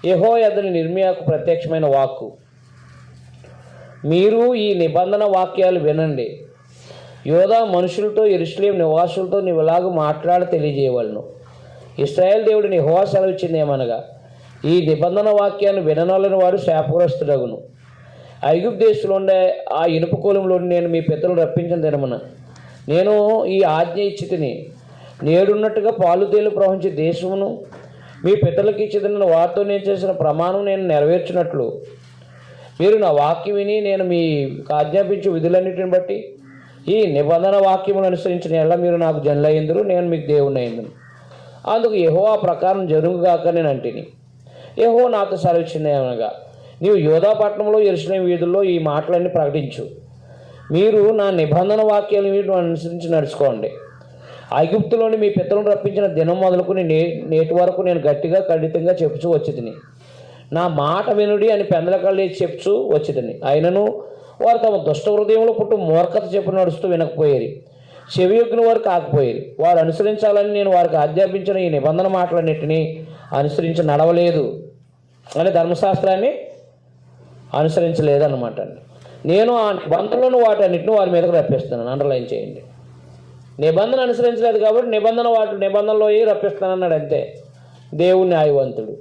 యెహోవా యొద్దకు ఇర్మీయాకు ప్రత్యక్షమైన వాక్కు, మీరు ఈ నిబంధన వాక్యాలు వినండి. యోధా మనుషులతో, యెరూషలేము నివాసులతో నీవు ఇలాగ మాట్లాడి తెలియజేయవలను. ఇశ్రాయేలు దేవుడిని యెహోవా సెలవిచ్చింది ఏమనగా, ఈ నిబంధన వాక్యాన్ని విననొల్లని వాడు శాపగ్రస్తుడగును. ఐగుప్తు దేశంలో ఉండే ఆ ఇనుప కూలంలో నేను మీ పితరులు రప్పించిన దినమున నేను ఈ ఆజ్ఞ ఇచ్చి తిని, నేడున్నట్టుగా పాలు తేలు ప్రవహించే దేశమును మీ పితరులకు ఇచ్చేదని వారితో నేను చేసిన ప్రమాణం నేను నెరవేర్చినట్లు మీరు నా వాక్యం విని నేను మీకు ఆజ్ఞాపించే విధులన్నిటిని బట్టి ఈ నిబంధన వాక్యమును అనుసరించిన ఎల్ల మీరు నాకు జనులయ్యిందురు, నేను మీకు దేవుని అయ్యిందును. అందుకు యెహోవా ప్రకారం జరుగుగాక నేను అంటిని. యెహోవా నాతో సెలవిచ్చింది ఏమనగా, నీవు యోధా పట్టణంలో, యెరూషలేము వీధుల్లో ఈ మాటలన్నీ ప్రకటించు. మీరు నా నిబంధన వాక్యాలను వీటిని అనుసరించి నడుచుకోండి. ఐగుప్తులోని మీ పితరులను రప్పించిన దినం మొదలుకొని నేటి వరకు నేను గట్టిగా ఖండితంగా చెప్పుచూ వచ్చితిని. నా మాట వినుడి అని పెందలకళ్ళు చెప్పుచూ వచ్చితిని. అయినను వారు తమ దుష్ట హృదయంలో పుట్టు మూర్ఖత చెప్పు నడుస్తూ వినకపోయేది, చెవియొగ్గిన వారు కాకపోయేది. వారు అనుసరించాలని నేను వారికి ఆజ్ఞాపించిన ఈ నిబంధన మాటలన్నింటినీ అనుసరించి నడవలేదు అని ధర్మశాస్త్రాన్ని అనుసరించలేదన్నమాట. నేను ఆ నిబంధనలను వాటన్నిటిని వారి మీదకి రప్పిస్తున్నాను. అండర్లైన్ చేయండి. నిబంధన అనుసరించలేదు కాబట్టి నిబంధనలో రప్పిస్తానన్నాడు అంతే. దేవుని న్యాయవంతుడు.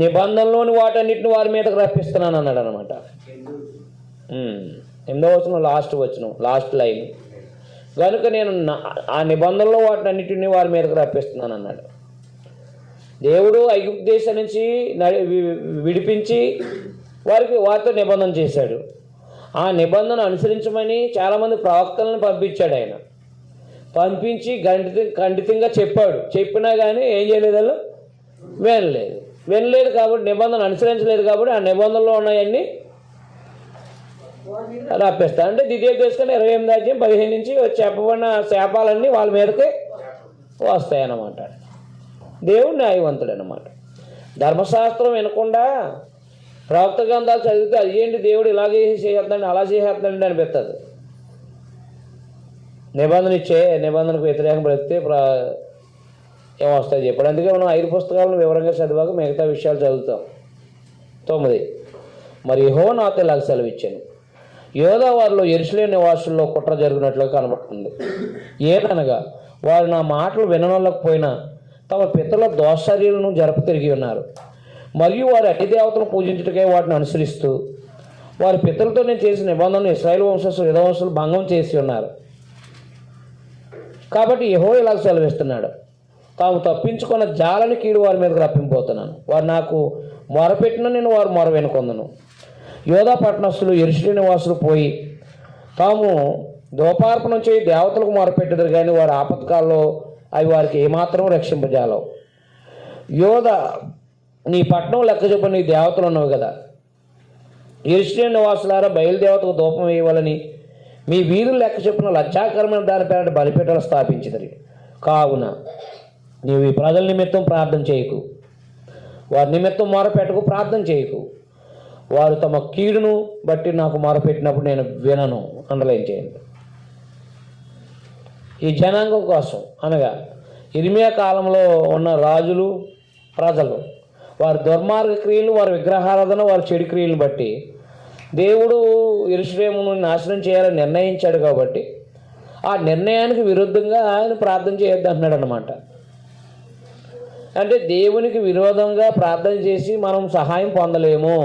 నిబంధనలోని వాటన్నిటిని వారి మీదకి రప్పిస్తున్నాను అన్నాడు అనమాట. 8వ వచనం లాస్ట్ లైన్. కనుక నేను ఆ నిబంధనలో వాటన్నిటిని వారి మీదకి రప్పిస్తున్నాను అన్నాడు. దేవుడు ఐగుప్తు దేశం నుంచి విడిపించి వారితో నిబంధన చేశాడు. ఆ నిబంధన అనుసరించమని చాలామంది ప్రవక్తలను పంపించాడు. ఆయన పంపించి ఖండితంగా చెప్పాడు. చెప్పినా కానీ ఏం చేయలేదు, వాళ్ళు వినలేదు కాబట్టి, నిబంధన అనుసరించలేదు కాబట్టి ఆ నిబంధనలో ఉన్నాయన్నీ రప్పిస్తాడు. అంటే ద్వితీయోపదేశకాండం 28వ అధ్యాయం 15 నుంచి చెప్పబడిన శాపాలన్నీ వాళ్ళ మీదకి వస్తాయన్నమాట. దేవుడు న్యాయవంతుడు అన్నమాట. ధర్మశాస్త్రం వినకుండా ప్రవక్త గ్రంథాలు చదివితే అదేంటి దేవుడు ఇలాగే చేసేద్దండి అలా చేసేద్దండి అనిపిస్తుంది. నిబంధనకు వ్యతిరేకంగా బ్రతికితే ఏమొస్తాయి చెప్పాడు. అందుకే మనం 5 పుస్తకాలను వివరంగా చదివాక మిగతా విషయాలు చదువుతాం. 9 మరి యెహోవా నాతో ఇలాగ సెలవిచ్చాను, యోధా వారిలో యెరూషలేము నివాసుల్లో కుట్ర జరిగినట్లుగా కనబడుతుంది. ఏదనగా వారు నా మాటలు విననొల్లకపోయినా తమ పితరుల దోషచర్యలను జరప తిరిగి ఉన్నారు. మరియు వారి అతి దేవతలను పూజించుటకై వాటిని అనుసరిస్తూ వారి పితరులతో నేను చేసిన నిబంధనను ఇశ్రాయేలు వంశస్థులు యుధవంశులు భంగం చేసి ఉన్నారు. కాబట్టి యెహోవా ఇలాగ సెలవిస్తున్నాడు, తాము తప్పించుకున్న జాలని కీడు వారి మీదకి రప్పింపోతున్నాను. వారు నాకు మొరపెట్టిన నేను వారు మొర వినకొందును. యోధా పట్టణస్థులు యెరూషలేము నివాసులు పోయి తాము దోపార్పణం చేయి దేవతలకు మొరపెట్టదురు, కానీ వారు ఆపత్కాల్లో అవి వారికి ఏమాత్రం రక్షింపజాలవు. యోధ, నీ పట్టణం లెక్క చొప్పున నీ దేవతలు ఉన్నవి కదా. యెరూషలేము నివాసులారా, బయలుదేవతకు ధూపం వేయవాలని మీ వీధులు లెక్క చొప్పున లజ్జాకరమైన దాని పేరిట బలిపీఠాలు స్థాపించినది. కావున నీవు ఈ ప్రజల నిమిత్తం ప్రార్థన చేయకు, వారి నిమిత్తం మొరపెట్టకు, ప్రార్థన చేయకు. వారు తమ కీడును బట్టి నాకు మొరపెట్టినప్పుడు నేను వినను. అండర్లైన్ చేయండి. ఈ జనాంగం కోసం, అనగా ఇర్మియా కాలంలో ఉన్న రాజులు, ప్రజలు, వారి దుర్మార్గ క్రియలు, వారి విగ్రహారాధన, వారి చెడు క్రియలను బట్టి దేవుడు యెరూషలేమును నాశనం చేయాలని నిర్ణయించాడు. కాబట్టి ఆ నిర్ణయానికి విరుద్ధంగా ఆయన ప్రార్థన చేయొద్దు అంటున్నాడు అన్నమాట. అంటే దేవునికి విరోధంగా ప్రార్థన చేసి మనం సహాయం పొందలేము.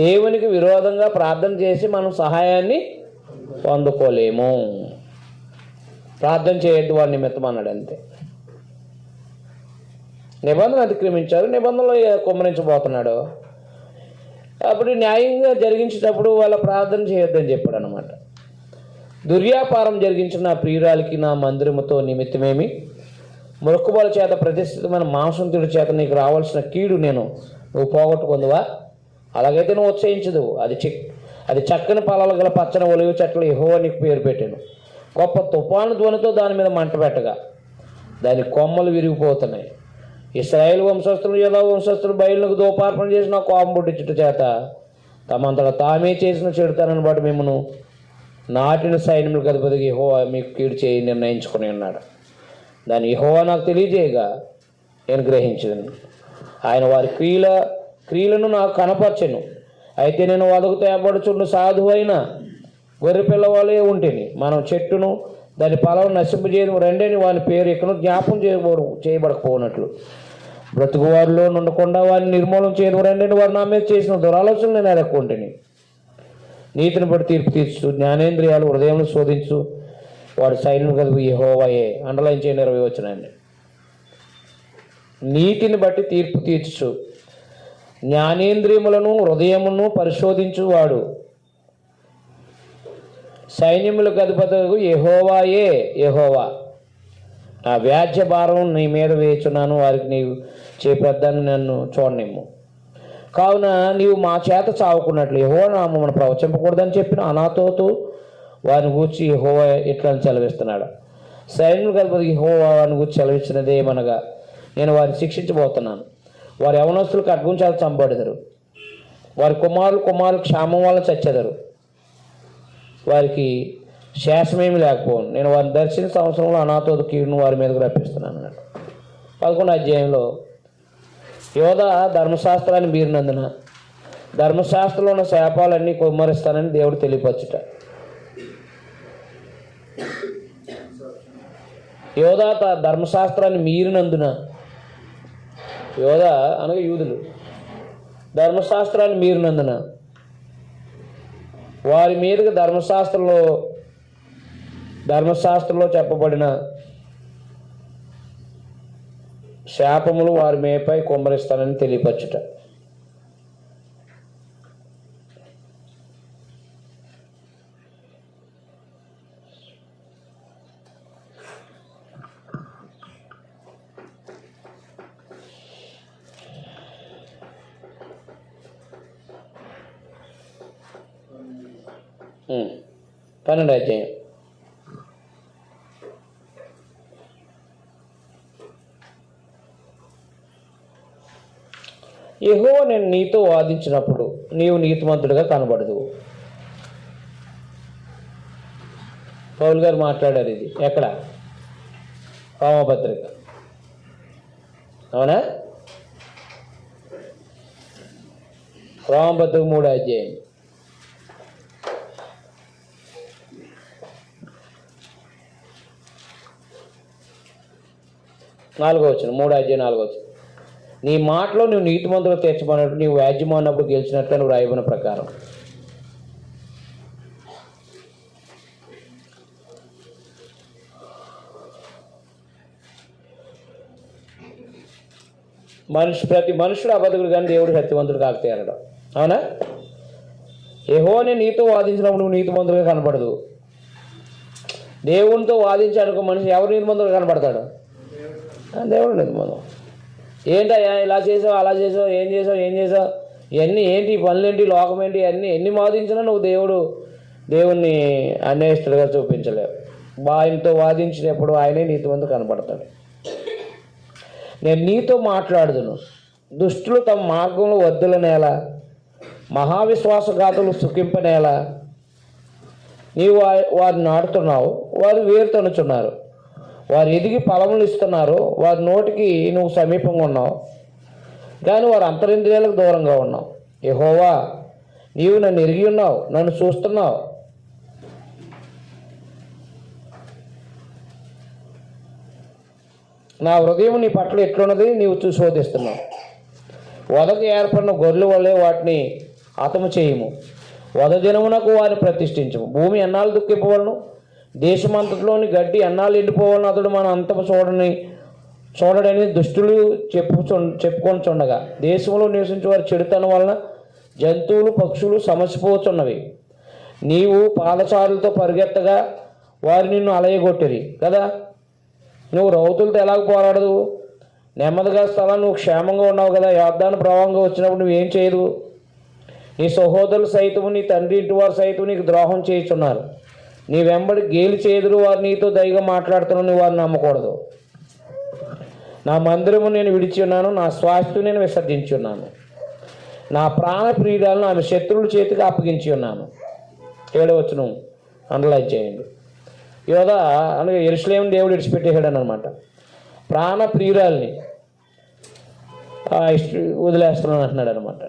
దేవునికి విరోధంగా ప్రార్థన చేసి మనం సహాయాన్ని పొందుకోలేము. ప్రార్థన చేయొద్దు వారి నిమిత్తం అన్నాడు అంతే. నిబంధన అతిక్రమించారు, నిబంధనలో కుమ్మరించబోతున్నాడు. అప్పుడు న్యాయంగా జరిగించేటప్పుడు వాళ్ళ ప్రార్థన చేయొద్దని చెప్పాడు అనమాట. దుర్వ్యాపారం జరిగించిన నా ప్రియురాలికి నా మందిరముతో నిమిత్తమేమి? మొక్కుబల చేత ప్రతిష్ఠితమైన మాంసంతుడి చేత నీకు రావాల్సిన కీడు నువ్వు పోగొట్టుకుందువా? అలాగైతే నువ్వు ఉత్సహించదు. అది చక్కని పొలాలు గల పచ్చని ఒలివ చెట్లు యెహోవా నీకు పేరు పెట్టాను. గొప్ప తుఫాను ధ్వనితో దాని మీద మంట పెట్టగా దాని కొమ్మలు విరిగిపోతున్నాయి. ఇశ్రాయేలు వంశస్థులు, యూదా వంశస్థులు బయలుకు దోపార్పణ చేసిన కోపం పుట్టించుట చేత తమంతట తామే చేసిన చెడుతనాన్ని బట్టి మిమ్మను నాటిన సైన్యములకు అధిపతికి యెహోవా మీకు కీడు చేయి నిర్ణయించుకుని ఉన్నాడు. దాన్ని యెహోవా నాకు తెలియజేయగా నేను గ్రహించను. ఆయన వారి క్రియలను నాకు కనపరచెను. అయితే నేను వదకు తేబడుచున్న సాధువైన గొర్రె పిల్లవాళ్ళే ఉంటేని మనం చెట్టును దాని ఫలం నశింపజేయడం రెండేని వాని పేరు ఎక్కడో జ్ఞాపకం చేయబడకపోనట్లు బ్రతుకువారిలో ఉండకుండా వారిని నిర్మూలన చేయడం రెండేని వారు నా మీద చేసిన దురాలోచనలు నేను ఎరక్కుంటేని. నీతిని బట్టి తీర్పు తీర్చు, జ్ఞానేంద్రియాలు హృదయంలో శోధించు, వాడు సైన్యం కలుగు యెహోవాయే. అండర్లైన్ చేయండి 20 వచనాన్ని. నీతిని బట్టి తీర్పు తీర్చు, జ్ఞానేంద్రియములను హృదయమును పరిశోధించు వాడు సైన్యములకు అధిపతులకు యెహోవాయే. యెహోవా, నా వ్యాజ్య భారం నీ మీద వేచున్నాను, వారికి నీవు చేపెద్దాన్ని నన్ను చూడనిమ్ము. కావున నీవు మా చేత చావుకున్నట్లు యెహోవా నామమును ప్రవచింపకూడదని చెప్పిన అనాతోతు వారిని గూర్చి యెహోవా ఇట్లా సెలవిస్తున్నాడు. సైన్యములకు అధిపతికి యెహోవా వారిని గూర్చి సెలవిచ్చినదేమనగా, నేను వారిని శిక్షించబోతున్నాను. వారి యవనస్తులు ఖడ్గం చేత చంపబడెదరు, వారి కుమారులు క్షామం వల్ల చచ్చెదరు, వారికి శేషమేమి లేకపోను. నేను వారిని దర్శన సంవత్సరంలో అనాథోదు కీడును వారి మీదకు రప్పిస్తున్నాను అన్నాడు. 11వ అధ్యాయంలో యోధ ధర్మశాస్త్రాన్ని మీరినందున ధర్మశాస్త్రంలో ఉన్న శాపాలన్నీ కుమ్మరిస్తానని దేవుడు తెలియపరచుట. యోధ ధర్మశాస్త్రాన్ని మీరినందున, యోధ అనగా యూదులు ధర్మశాస్త్రాన్ని మీరినందున వారి మీదకి ధర్మశాస్త్రంలో చెప్పబడిన శాపములు వారి మేపై కుమ్మరిస్తానని తెలియపరచుట. పన్నెండవ అధ్యాయం. యెహోవా నేను నీతో వాదించినప్పుడు నీవు నీతిమంతుడిగా కనబడదు. పౌలు గారు మాట్లాడారు ఇది ఎక్కడ? రోమపత్రిక, అవునా? రోమపత్రిక 3వ అధ్యాయం. నాలుగో వచనం, 3వ అధ్యాయం 4వ వచనం. నీ మాటలో నువ్వు నీతిమంతులు తీర్చబడినట్టు నీవు వ్యాజ్యమన్నప్పుడు గెలిచినట్లు నువ్వు రాయబడిన ప్రకారం. ప్రతి మనుషుడు అబద్ధుడు కానీ దేవుడు సత్యవంతుడు కాకతేరడం, అవునా? యెహోవానే నీతో వాదించినప్పుడు నువ్వు నీతిమంతులుగా కనపడదు. దేవునితో వాదించాడుకో మనిషి ఎవరి నిర్బంధం కనబడతాడు? దేవుడు నిర్బంధం. ఏంటయ్యా ఇలా చేసావు, అలా చేసావు, ఏం చేసావు, ఇవన్నీ ఏంటి, పనులేంటి, లోకం ఏంటి, అన్నీ ఎన్ని వాదించినా నువ్వు దేవుణ్ణి అన్యాయస్తుడిగా చూపించలేవు. ఆయనతో వాదించినప్పుడు ఆయనే నీతిమంతుడు కనబడతాడు. నేను నీతో మాట్లాడుదును, దుష్టులు తమ మార్గంలో వర్ధులనేలా, మహావిశ్వాసఘాతులు సుఖింపనేలా. నీవు వారిని నాటుతున్నావు, వారు వేరు తనుచున్నారు. వారు ఎదిగి ఫలములు ఇస్తున్నారు, వారి నోటికి నువ్వు సమీపంగా ఉన్నావు, కానీ వారు అంతరింద్రియాలకు దూరంగా ఉన్నావు. యెహోవా, నీవు నన్ను ఎరిగి ఉన్నావు, నన్ను చూస్తున్నావు. నా హృదయం నీ పట్ల ఎట్లున్నది నీవు చూసి శోధిస్తున్నావు. వదకు ఏర్పడిన గొర్రెల వల్లే వాటిని హతము చేయము, వద దినమునకు వారిని ప్రతిష్ఠించము. భూమి ఎన్నాళ్ళు దుఃఖింపవలను, దేశమంతట్లోని గడ్డి ఎన్నాళ్ళు ఎండిపోవాలని అతడు మన అంతము చూడడని దుష్టులు చెప్పుకొని చుండగా, దేశంలో నివసించే వారి చెడుతనం వలన జంతువులు పక్షులు సమసిపోతున్నవి. నీవు పాదచారులతో పరిగెత్తగా వారు నిన్ను అలయగొట్టిరి కదా. నువ్వు రౌతులతో ఎలాగ పోరాడదు? నెమ్మదిగా స్థలం నువ్వు క్షేమంగా ఉన్నావు కదా. యోర్దాను ప్రవాహంగా వచ్చినప్పుడు నువ్వేం చేయదు? నీ సహోదరులు సైతము, నీ తండ్రి ఇంటి వారు సైతం నీకు ద్రోహం చేయుచున్నారు. నీ వెంబడి గేలి చేదురు, వారు నీతో దయగా మాట్లాడుతున్నాను, వారిని నమ్మకూడదు. నా మందిరము నేను విడిచి ఉన్నాను, నా స్వాస్థ్యం నేను విసర్జించి ఉన్నాను, నా ప్రాణ ప్రియురాలను ఆమె శత్రువుల చేతికి అప్పగించి ఉన్నాను. 7వ వచనం అండర్లైన్ చేయండి. యోధ అనగా యెరూషలేమును దేవుడు విడిచిపెట్టేశాడు అనమాట. ప్రాణ ప్రియురాల్ని వదిలేస్తున్నాను అంటున్నాడు అనమాట.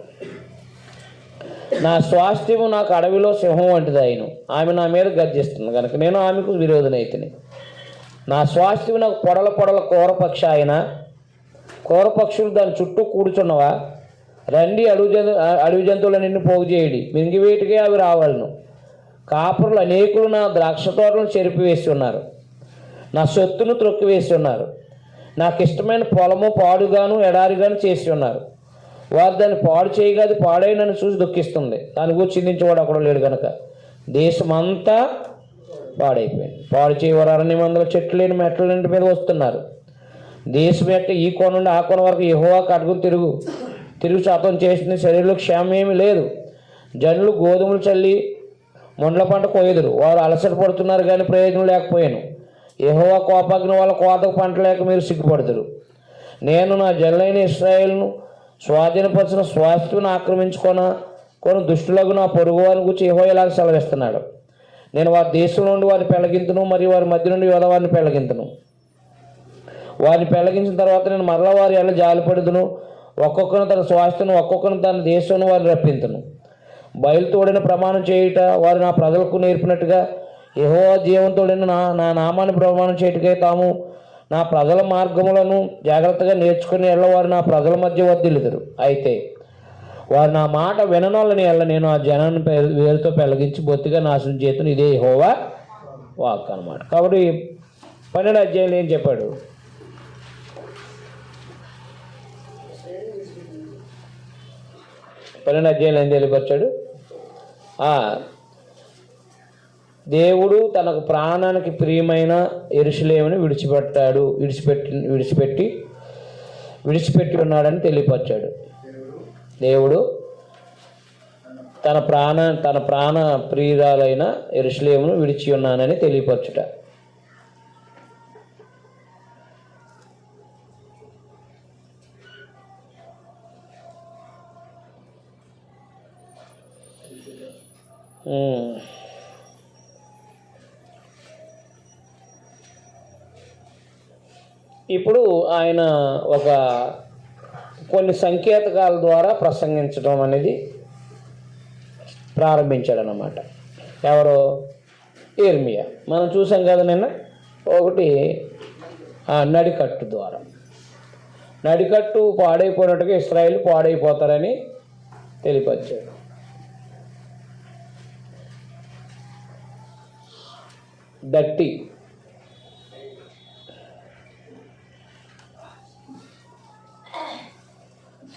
నా స్వాస్థ్యము నాకు అడవిలో సింహం వంటిది అయిను, ఆమె నా మీద గర్జిస్తుంది కనుక నేను ఆమెకు విరోధనైతిని. నా స్వాస్థ్యము నాకు పొడల కోరపక్ష అయిన, కోరపక్షులు దాని చుట్టూ కూర్చున్నవా? రండి, అడవి జంతువుల నిన్ను పోగు చేయడి, మింగివేటికే అవి రావాలను. కాపురులు అనేకులు నా ద్రాక్ష తోటలను చెరిపివేసి ఉన్నారు, నా సొత్తును త్రొక్కివేసి ఉన్నారు. నాకు ఇష్టమైన పొలము పాడుగాను ఎడారిగాను చేసి ఉన్నారు. వారు దాన్ని పాడు చేయగా అది పాడై నన్ను చూసి దుఃఖిస్తుంది. దాని గురించి చిందించేవాడు అక్కడ లేడు కనుక దేశమంతా పాడైపోయింది. పాడు చేయవారు అరణ్యమందుల చెట్లు లేని మెట్ల ఇంటి మీద వస్తున్నారు. దేశం యొక్క ఈ కోణ నుండి ఆ కోణ వరకు యెహోవాకు అడుగులు తిరుగు శాతం చేసిన శరీరంలో క్షేమం ఏమీ లేదు. జనులు గోధుమలు చల్లి ముండ్ల పంట కోయదురు, వారు అలసట పడుతున్నారు కానీ ప్రయోజనం లేకపోయాను. యెహోవా కోపాగ్ని వాళ్ళ కోతకు పంట లేక మీరు సిగ్గుపడుతురు. నేను నా జనులైన ఇశ్రాయేలును స్వాధీనపరిచిన స్వాస్థ్యాన్ని ఆక్రమించుకొని దుష్టులకు నా పొరుగు వారిని గురించి యెహోవా ఇలాగ సెలవిస్తున్నాడు. నేను వారి దేశం నుండి వారిని పెళ్ళగింతును, మరియు వారి మధ్య నుండి యోధవారిని పెళ్ళగింతును. వారిని పెళ్ళగించిన తర్వాత నేను మరలా వారి ఎలా జాలిపడుదును. ఒక్కొక్కరిని తన స్వాస్థ్యం, ఒక్కొక్కరిని తన దేశంలో వారిని రప్పింతును. బయలుతోడిన ప్రమాణం చేయుట వారు నా ప్రజలకు నేర్పినట్టుగా యెహోవా జీవంతోడిన నా నామాన్ని ప్రమాణం చేయుటకై తాము నా ప్రజల మార్గములను జాగ్రత్తగా నేర్చుకుని వారు నా ప్రజల మధ్య వర్ధిల్లుదురు. అయితే వారు నా మాట విననోళ్ళని నేను ఆ జనాన్ని వేరుతో పెళ్ళగించి బొత్తిగా నాశనం చేతును. ఇదే యెహోవా వాక్ అన్నమాట. కాబట్టి 12వ అధ్యాయంలో ఏం చెప్పాడు? అధ్యాయంలో ఏం తెలియపరిచాడు? దేవుడు తనకు ప్రాణానికి ప్రియమైన యెరూషలేముని విడిచిపెట్టి ఉన్నాడని తెలియపరిచాడు. దేవుడు తన ప్రాణ ప్రియురాలైన యెరూషలేమును విడిచి ఉన్నానని తెలియపరచుట. ఇప్పుడు ఆయన కొన్ని సంకేతకాల ద్వారా ప్రసంగించడం అనేది ప్రారంభించాడనమాట. ఎవరో? యిర్మీయా. మనం చూసాం కదా నిన్న. ఒకటి నడికట్టు ద్వారా, నడికట్టు పాడైపోయినట్టుగా ఇశ్రాయేలు పాడైపోతారని తెలియపరిచాడు. దట్టి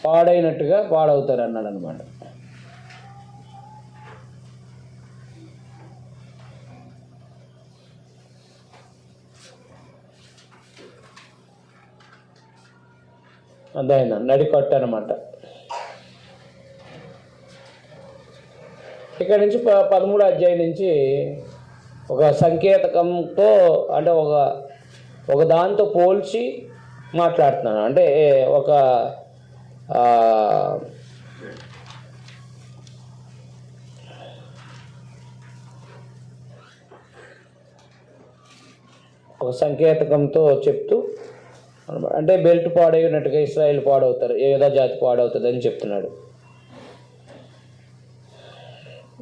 పాడైనట్టుగా పాడవుతారు అన్నాడు అనమాట. అదైనా నడికట్టు అనమాట. ఇక్కడ నుంచి 13వ అధ్యాయం నుంచి ఒక సంకేతకంతో అంటే ఒక దాంతో పోల్చి మాట్లాడుతున్నాను. అంటే ఒక సంకేతకంతో చెప్తూ అంటే బెల్ట్ పాడైనట్టుగా ఇశ్రాయేల్ పాడవుతారు, యూదా జాతి పాడవుతుంది అని చెప్తున్నాడు.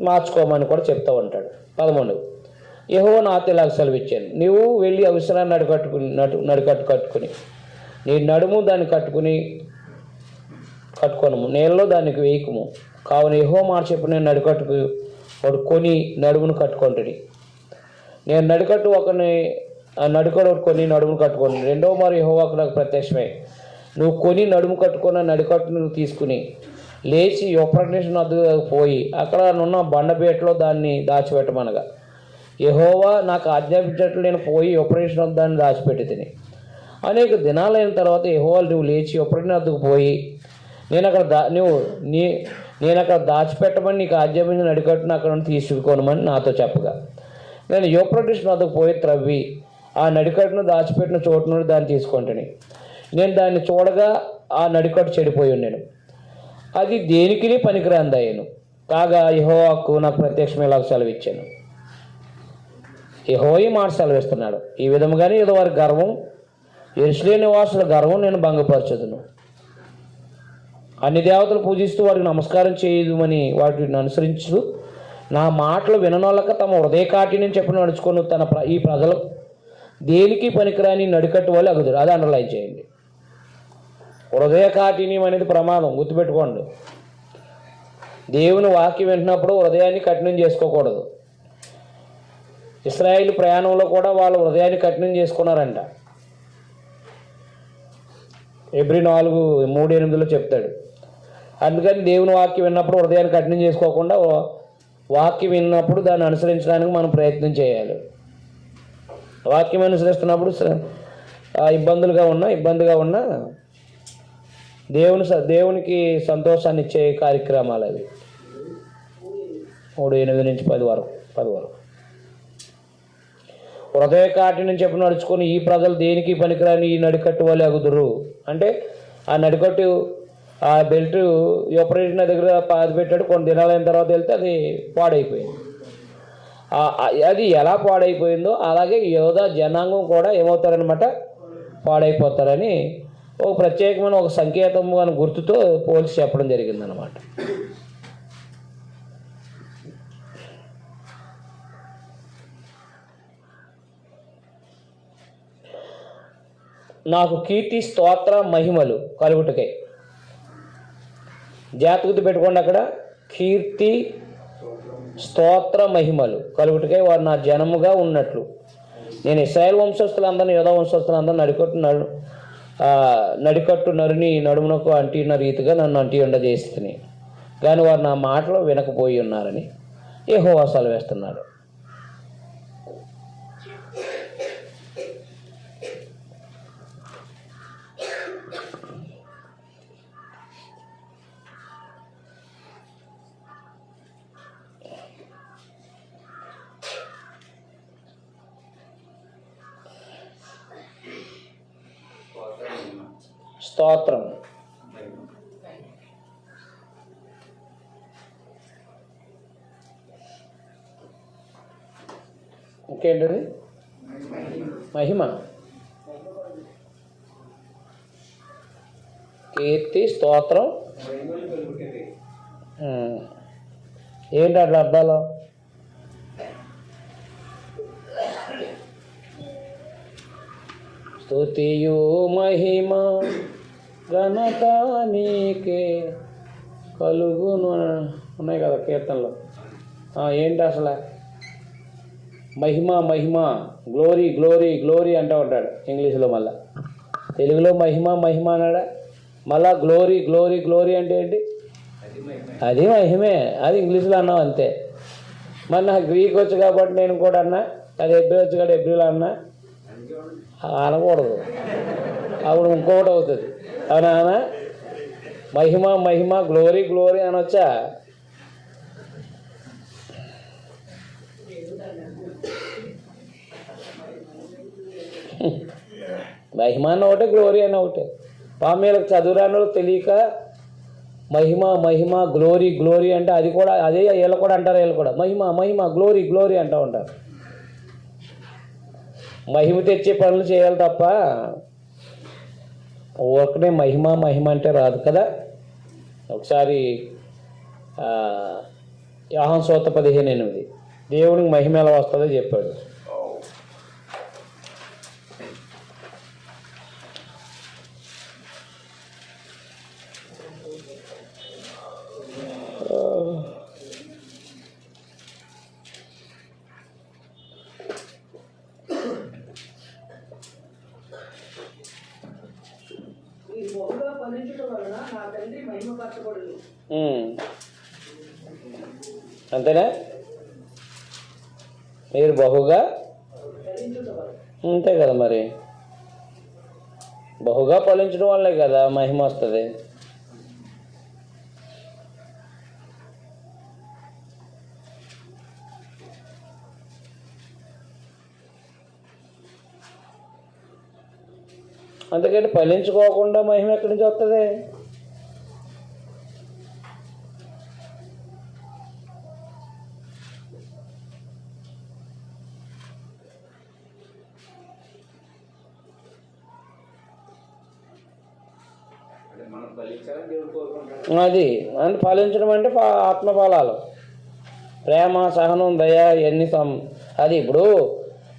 మార్చుకోమని కూడా చెప్తూ ఉంటాడు. 11 యెహోవా నాతో ఇలాగ సెలవిచ్చాను, నీవు వెళ్ళి అవసరాన్ని నడికట్టు కట్టుకుని నీ నడుము దాన్ని కట్టుకొనము, నేలలో దానికి వేయకము. కావున యెహోవా మాట చెప్పు, నేను నడికట్టుకు వాడు కొని నడుమును కట్టుకుంటుంది. నేను నడికట్టు నడుకడు కొని నడుమును కట్టుకోండి. రెండవ మారు యెహోవాకు నాకు ప్రత్యక్షమై, నువ్వు కొని నడుము కట్టుకున్న నడికట్టును తీసుకుని లేచి యూఫ్రటీసు నదికి పోయి అక్కడ నున్న బండపేటలో దాన్ని దాచిపెట్టమనగా, యెహోవా నాకు ఆజ్ఞాపించినట్లు నేను పోయి యూఫ్రటీసు నది దాన్ని దాచిపెట్టి తిని. అనేక దినాలైన తర్వాత యెహోవా నువ్వు లేచి యూఫ్రటీసు నదికి పోయి నేను అక్కడ దాచిపెట్టమని నీకు ఆజ్ఞాపించిన నడికట్టును అక్కడ నుండి తీసుకొనమని నాతో చెప్పగా, నేను యూఫ్రటీసు నదికి పోయి త్రవ్వి ఆ నడికట్టును దాచిపెట్టిన చోటు నుండి దాన్ని తీసుకుంటాను. నేను దాన్ని చూడగా ఆ నడికట్టు చెడిపోయి ఉన్నాను, అది దేనికి పనికిరాందయ్యాను. కాగా యెహోవాకు నాకు ప్రత్యక్షమేలాగా సెలవిచ్చాను. యెహోవా ఈ మాట సెలవిస్తున్నాడు, ఈ విధముగానే ఏదో వారి గర్వం, యెరూషలేము నివాసుల గర్వం నేను భంగపరచదును. అన్ని దేవతలు పూజిస్తూ వారికి నమస్కారం చేయదుమని వాటిని అనుసరించు నా మాటలు విననోళ్ళక తమ హృదయ కాఠిన్యం చెప్పి నడుచుకొని ఈ ప్రజలు దేనికి పనికిరాని నడికట్టు వాళ్ళు అగుదురు. అది అండర్లైన్ చేయండి. హృదయ కాఠిన్యం అనేది ప్రమాదం, గుర్తుపెట్టుకోండి. దేవుని వాక్యం వింటున్నప్పుడు హృదయాన్ని కఠినం చేసుకోకూడదు. ఇశ్రాయేలు ప్రయాణంలో కూడా వాళ్ళు హృదయాన్ని కఠినం చేసుకున్నారంట. ఎబ్రీ 4:3-8 చెప్తాడు. అందుకని దేవుని వాక్యం విన్నప్పుడు హృదయాన్ని కఠినం చేసుకోకుండా వాక్యం విన్నప్పుడు దాన్ని అనుసరించడానికి మనం ప్రయత్నం చేయాలి. వాక్యం అనుసరిస్తున్నప్పుడు ఇబ్బందిగా ఉన్నా దేవునికి సంతోషాన్ని ఇచ్చే కార్యక్రమాలు అవి. 3:8 నుంచి 10 వరకు. హృదయ కాఠిన్యం చెప్పి నడుచుకొని ఈ ప్రజలు దేనికి పనికిరాని ఈ నడికట్టు వాళ్ళు అగుదురు. అంటే ఆ నడికట్టు ఆ బెల్ట్ యూఫ్రటీసు నది దగ్గర పాతి పెట్టాడు. కొన్ని దినాలైన తర్వాత వెళ్తే అది పాడైపోయింది. అది ఎలా పాడైపోయిందో అలాగే యోధా జనాంగం కూడా ఏమవుతారనమాట, పాడైపోతారని ఒక ప్రత్యేకమైన ఒక సంకేతం అని గుర్తుతో పోల్చి చెప్పడం జరిగిందనమాట. నాకు కీర్తి స్తోత్ర మహిమలు కలుగుటకై, జాగ్రత్త పెట్టుకోండి, అక్కడ కీర్తి స్తోత్ర మహిమలు కలుగుటకై వారు నా జనముగా ఉన్నట్లు నేను ఇశ్రాయేలు వంశస్థులందరినీ యోధా వంశస్థులందరినీ నడికట్టు నరుని నడుమునకు అంటిన రీతిగా నన్ను అంటి ఉండజేస్తుంది. కానీ వారు నా మాటలు వినకపోయి ఉన్నారని యెహోవా సెలవిస్తున్నాడు. స్తోత్రం. ఇంకేంటది? మహిమ, కీర్తి, స్తోత్రం. ఏంటి అట్లా అర్థాలు? స్తుతియు మహిమ ఘనత నీకే కలుగును ఉన్నాయి కదా కీర్తనలో. ఏంటి అసలు? మహిమ, గ్లోరీ గ్లోరీ గ్లోరీ అంటూ ఉంటాడు ఇంగ్లీష్లో. మళ్ళా తెలుగులో మహిమ అన్నాడా, మళ్ళా గ్లోరీ గ్లోరీ గ్లోరీ అంటే ఏంటి? అది మహిమే, అది ఇంగ్లీష్లో అన్నావు అంతే. మరి నాకు గ్రీక్ వచ్చు కాబట్టి నేను కూడా అన్నా, అది ఎబ్రి వచ్చు కాబట్టి ఎబ్రిలో అన్నా. అనకూడదు, అప్పుడు ఇంకొకటి అవుతుంది. అవునా? మహిమ మహిమ గ్లోరీ గ్లోరీ అనొచ్చా? మహిమ అన్న ఒకటే, గ్లోరీ అన్న ఒకటే. పామేలకు చదువురాను తెలియక మహిమ మహిమ గ్లోరీ గ్లోరీ అంటే అది కూడా అదే వీళ్ళు కూడా అంటారు. వీళ్ళు కూడా మహిమ మహిమ గ్లోరీ గ్లోరీ అంటూ ఉంటారు. మహిమ తెచ్చే పనులు చేయాలి తప్ప ఒకనే మహిమ మహిమ అంటే రాదు కదా. ఒకసారి యోహాను సువార్త 15:8 దేవునికి మహిమ ఎలా వస్తుందో చెప్పాడు. అంతేనా? మీరు బహుగా అంతే కదా, మరి బహుగా ఫలించడం వల్లే కదా మహిమ వస్తుంది. అందుకని ఫలించుకోకుండా మహిమ ఎక్కడి నుంచి వస్తుంది? అది అంటే ఫలించడం అంటే ఆత్మఫలాలు, ప్రేమ, సహనం, దయ ఇవన్నీ అది ఇప్పుడు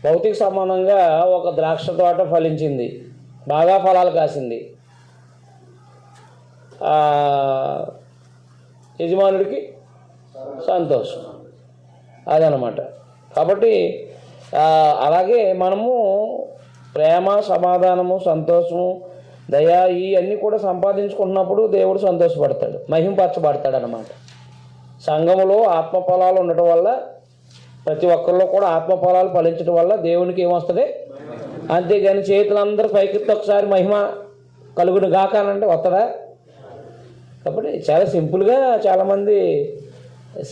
భౌతిక సంబంధంగా ఒక ద్రాక్ష తోట ఫలించింది, బాగా ఫలాలు కాసింది. యజమానుడికి సంతోషం, అదనమాట. కాబట్టి అలాగే మనము ప్రేమ, సమాధానము, సంతోషము, దయ ఇవన్నీ కూడా సంపాదించుకుంటున్నప్పుడు దేవుడు సంతోషపడతాడు, మహింపరచబడతాడు అన్నమాట. సంఘములో ఆత్మఫలాలు ఉండటం వల్ల, ప్రతి ఒక్కరిలో కూడా ఆత్మఫలాలు ఫలించడం వల్ల దేవునికి ఏమొస్తుంది? అంతేగాని చేతులందరూ పైకెత్తి ఒకసారి మహిమ కలుగును గాక అంటే వస్తుందా? కాబట్టి చాలా సింపుల్గా, చాలామంది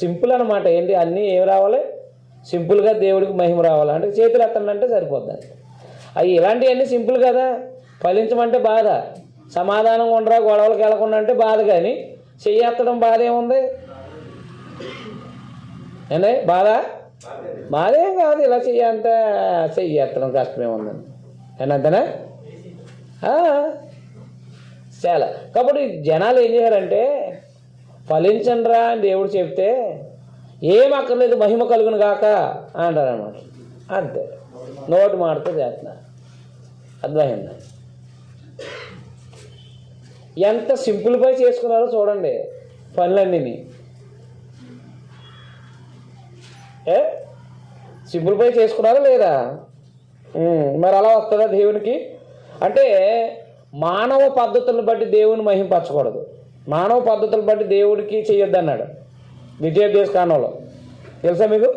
సింపుల్ అనమాట. ఏంటి అన్నీ ఏమి రావాలి? సింపుల్గా దేవుడికి మహిమ రావాలి అంటే చేతులు ఎత్తండి అంటే సరిపోద్ది. అవి ఇలాంటివన్నీ సింపుల్ కదా. ఫలించమంటే బాధ, సమాధానంగా ఉండరా, గొడవలకు వెళ్ళకుండా అంటే బాధ. కానీ చెయ్యెత్తడం బాధ ఏముంది అండి? బాధేం కాదు. ఇలా చెయ్యంత చెయ్యెత్తడం కష్టమేముందండి అని అంతేనా? చాలా. కాబట్టి జనాలు ఏం చేశారంటే ఫలించండిరా అని దేవుడు చెప్తే ఏం అక్కర్లేదు, మహిమ కలుగును గాక అంటారు అన్నమాట. అంతే, నోటి మాటతో చేస్తున్నారు. అర్థమైందా? ఎంత సింపుల్ఫై చేసుకున్నారో చూడండి పనులన్నీ. సింపుల్ఫై చేసుకున్నారా లేదా? మరి అలా వస్తుందా దేవునికి? అంటే మానవ పద్ధతులను బట్టి దేవుని మహింపరచకూడదు, మానవ పద్ధతులను బట్టి దేవుడికి చెయ్యొద్దు అన్నాడు విజయోపదేశ కాండంలో. తెలుసా మీకు?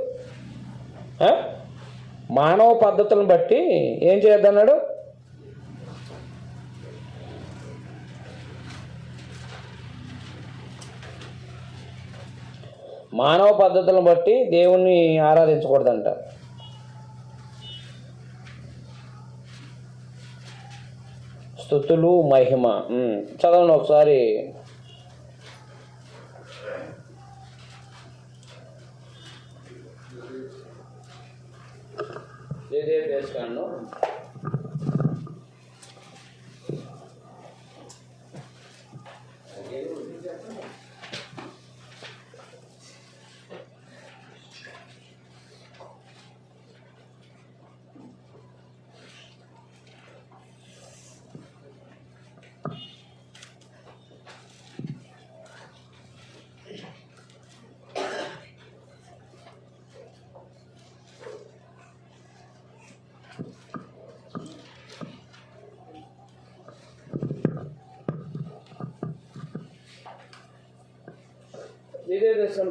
మానవ పద్ధతులను బట్టి ఏం చేయొద్దు అన్నాడు? మానవ పద్ధతులను బట్టి దేవుణ్ణి ఆరాధించకూడదంట. స్తుతులు, మహిమ చదవండి ఒకసారి. దేశకాండం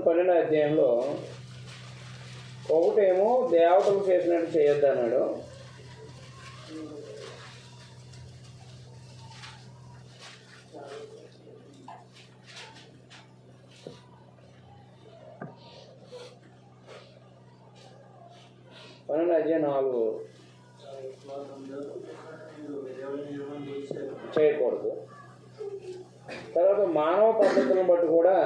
12వ అధ్యాయంలో ఒకటేమో దేవతలు చేసినట్టు చేయొద్దు అన్నాడు, పన్నెండు అధ్యాయం 4 చేయకూడదు. తర్వాత మానవ పద్ధతులను బట్టి కూడా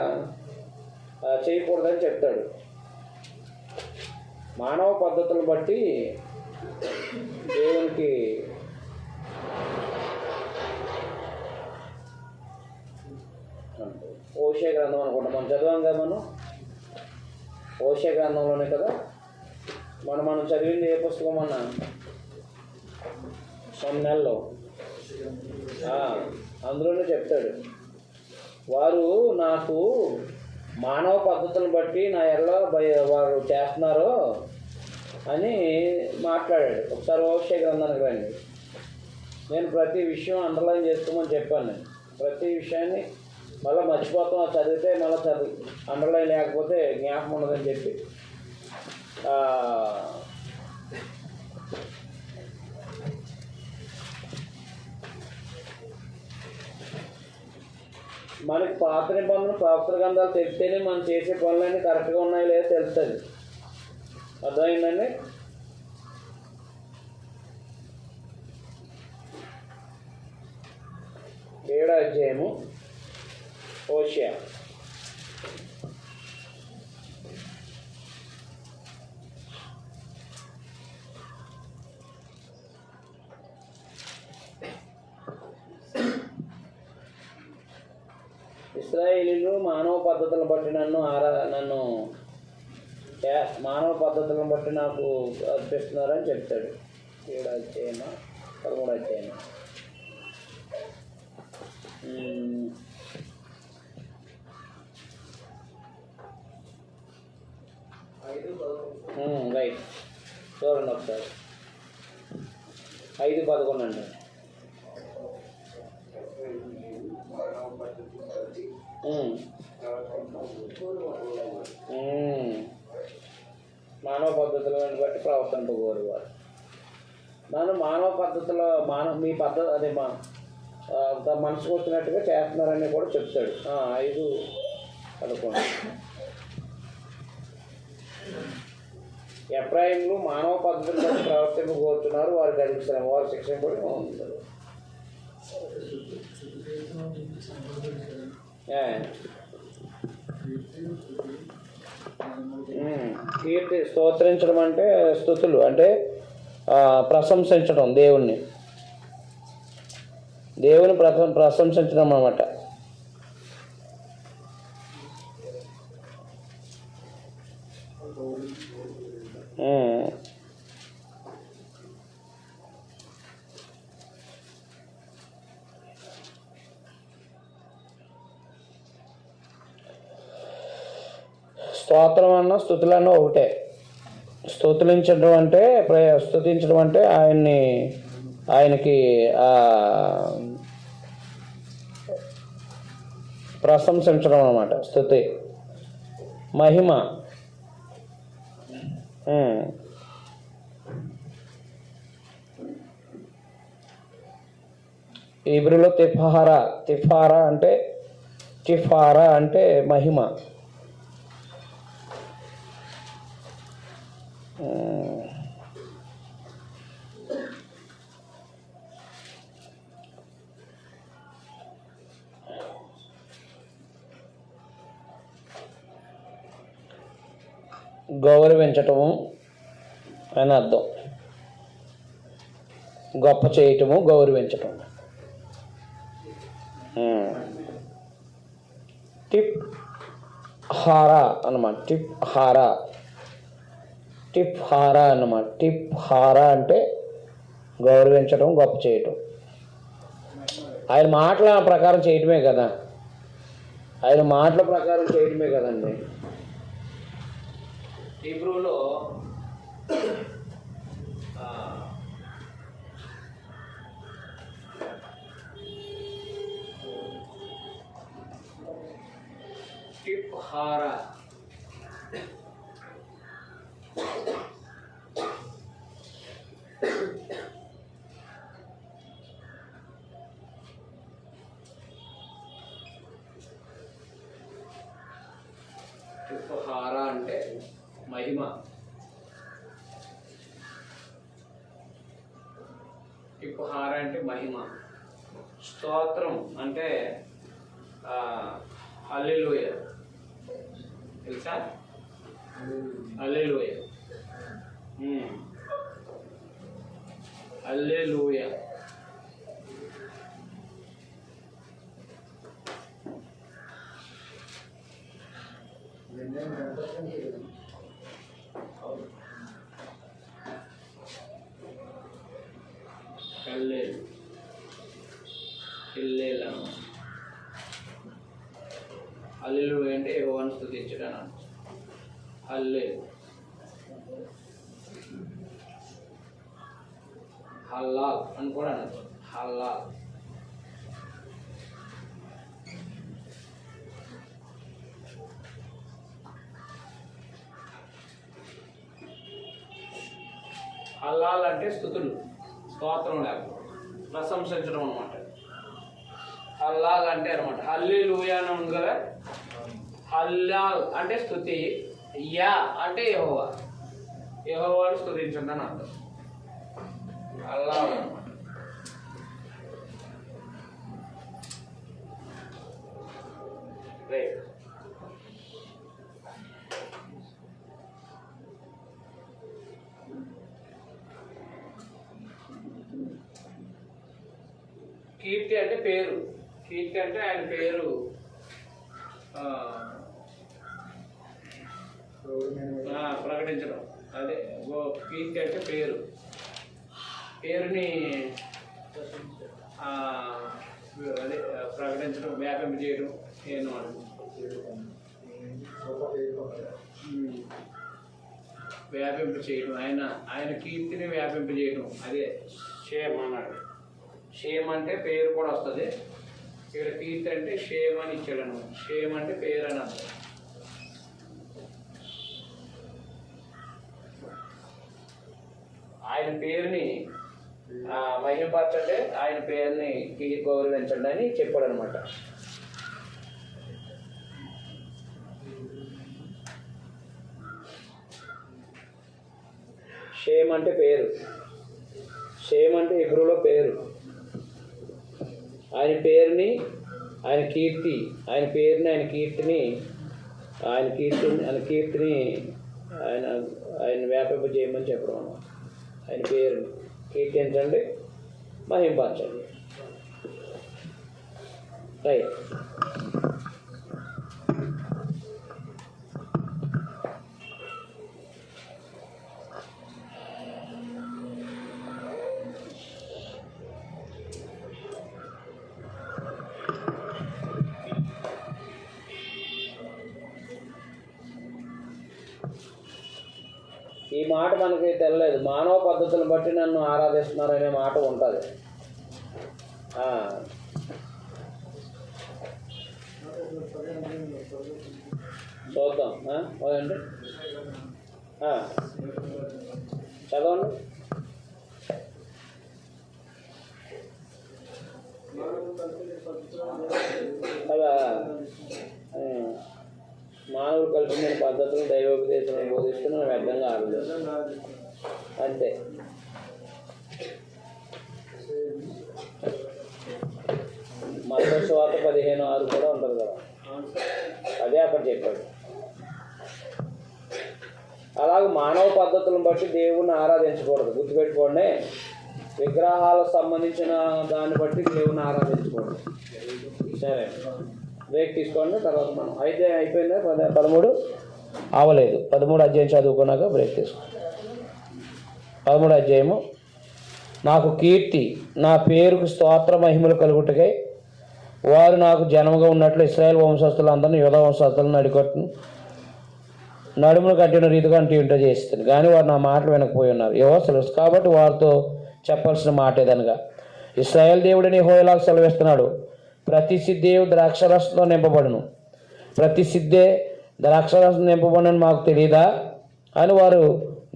చేయకూడదని చెప్తాడు. మానవ పద్ధతులను బట్టి దేవునికి ఓషే గ్రంథం అనుకుంటాం, మనం చదివాం కదా. మనం ఓషే గ్రంథంలోనే కదా మనం చదివింది. ఏ పుస్తకం అన్నా నెలలో అందులోనే చెప్తాడు, వారు నాకు మానవ పద్ధతులను బట్టి నా వారు చేస్తున్నారు అని మాట్లాడాడు. ఒకసారి ఓషే గ్రంథానికి రండి. నేను ప్రతి విషయం అండర్లైన్ చేసుకోమని చెప్పాను. నేను ప్రతి విషయాన్ని మళ్ళీ మర్చిపోతాం, చదివితే మళ్ళీ అండర్లైన్ లేకపోతే జ్ఞాపకం ఉండదని చెప్పి మనకి పాత నిబంధన ప్రవక్తల గ్రంథాలు తెలిస్తేనే మనం చేసే పనులన్నీ కరెక్ట్గా ఉన్నాయో లేదో తెలుస్తుంది. అర్థమైందండి? ఏడో అధ్యాయము హోషేయ. ఇశ్రాయేలీయులు మానవ పద్ధతులను బట్టి మానవ పద్ధతులను బట్టి నాకు అర్పిస్తున్నారని చెప్తాడు. 7వ అధ్యాయమా 13వ అధ్యాయమా? రైట్, చూడండి ఒకసారి. 5:11 అండి. మానవ పద్ధతులను బట్టి ప్రవర్తింపగోరు వారు. మానవ పద్ధతిలో మీ పద్ధతి అదే మనసుకు వచ్చినట్టుగా చేస్తున్నారని కూడా చెప్తాడు. 5:11 ఎఫ్రాయిములు మానవ పద్ధతులను బట్టి ప్రవర్తింపగోరుతున్నారు, వారికి అధిక శ్రమ, వారి శిక్షణ కూడా ఉంటారు. కీర్తి స్తోత్రించడం అంటే స్తుతులు అంటే ప్రశంసించడం, దేవుని ప్రశంసించడం అన్నమాట. స్తోత్రం అన్న స్తుతులన్న ఒకటే. స్తుతించడం అంటే ఆయనకి ప్రశంసించడం అన్నమాట. స్తుతి మహిమ. హీబ్రూలో తిఫారా అంటే మహిమ. గౌరవించటము అని అర్థం. గొప్ప చేయటము, గౌరవించటం. టిప్ హారా అన్నమాట. టిప్ హారా అన్నమాట. టిప్ హారా అంటే గౌరవించటం, గొప్ప చేయటం. ఆయన మాటల ప్రకారం చేయటమే కదా. కదండి. హీబ్రూలో టిప్ హారా మహిమ. ఇప్పుహార అంటే మహిమ. స్తోత్రం అంటే హల్లెలూయా. తెలుసా? హల్లెలూయా, హల్లెలూయా. హల్లెలూయా అంటే యెహోవాను స్తుతించడం. హల్లాల్ అని కూడా అనొచ్చు. హల్లాల్. హల్లాల్ అంటే స్తుతులు, స్తోత్రం లేకపోతే ప్రశంసించడం అనమాట. హల్లాల్ అంటే అనమాట. హల్లెలూయా అని ఉంది కదా. హల్లాల్ అంటే స్తుతి, యా అంటే యెహోవా, యెహోవాను స్తుతించండి అని అర్థం. హల్లాల్ అనమాట. రైట్. కీర్తి అంటే పేరు. కీర్తి అంటే ఆయన పేరు ప్రకటించడం. అదే కీర్తి అంటే పేరు. పేరుని అదే ప్రకటించడం, వ్యాపింపజేయడం. నేను వ్యాపింప చేయడం, ఆయన కీర్తిని వ్యాపింపజేయడం. అదే షేమ్ అన్నాడు. షేమ్ అంటే పేరు కూడా వస్తుంది. ఇక్కడ కీర్తి అంటే షేమ్ అని ఇచ్చాడు అనమాట. షేమ్ అంటే పేరు అని అర్థం. ఆయన పేరుని మహిమపరచండి, ఆయన పేరుని గౌరవించండి అని చెప్పాడు అనమాట. షేమ్ అంటే పేరు. షేమ్ అంటే హెబ్రూలో పేరు. ఆయన పేరుని, ఆయన కీర్తి, ఆయన పేరుని, ఆయన కీర్తిని ఆయన వ్యాపింపజేయమని చెప్పడం అన్నమాట. ఆయన పేరుని కీర్తించండి, మహింపరచండి. రైట్. ఈ మాట మనకి తెలియలేదు. మానవ పద్ధతులను బట్టి నన్ను ఆరాధిస్తున్నారు అనే మాట ఉంటుంది. చూద్దాం. అదండి చదవండి. కదా, మానవులు కలిసి నేను పద్ధతులు దైవోపదేశం బోధిస్తున్న వ్యర్థంగా ఆడలేదు. అంతే. మత్తయి సువార్త 15:6 కూడా ఉంటుంది కదా, అదే అక్కడ చెప్పాడు. అలాగే మానవ పద్ధతులను బట్టి దేవుణ్ణి ఆరాధించకూడదు. గుర్తుపెట్టుకోండి, విగ్రహాలకు సంబంధించిన దాన్ని బట్టి దేవుణ్ణి ఆరాధించకూడదు. సరే, బ్రేక్ తీసుకోండి. తర్వాత మనం అయితే అయిపోయిందా? 13 అవ్వలేదు. 13 అధ్యాయం చదువుకున్నాక బ్రేక్ తీసుకోండి. 13 అధ్యాయము. నాకు కీర్తి, నా పేరుకు స్తోత్ర మహిమలు కలుగుటకై వారు నాకు జన్మగా ఉన్నట్లు ఇశ్రాయేల్ వంశస్థులందరినీ యూదా వంశస్థులను నడుమును కట్టిన రీతిగా అంటూ చేస్తుంది. కానీ వారు నా మాటలు వినకపోయి ఉన్నారు. యెహోవా సెలవు. కాబట్టి వారితో చెప్పాల్సిన మాట ఏదనగా, ఇశ్రాయేల్ దేవుడిని యెహోవా సెలవిస్తున్నాడు, ప్రతి సిద్ధేయు ద్రాక్షరసంతో నింపబడును. ప్రతి సిద్ధే ద్రాక్షరసం నింపబడునని మాకు తెలియదా అని వారు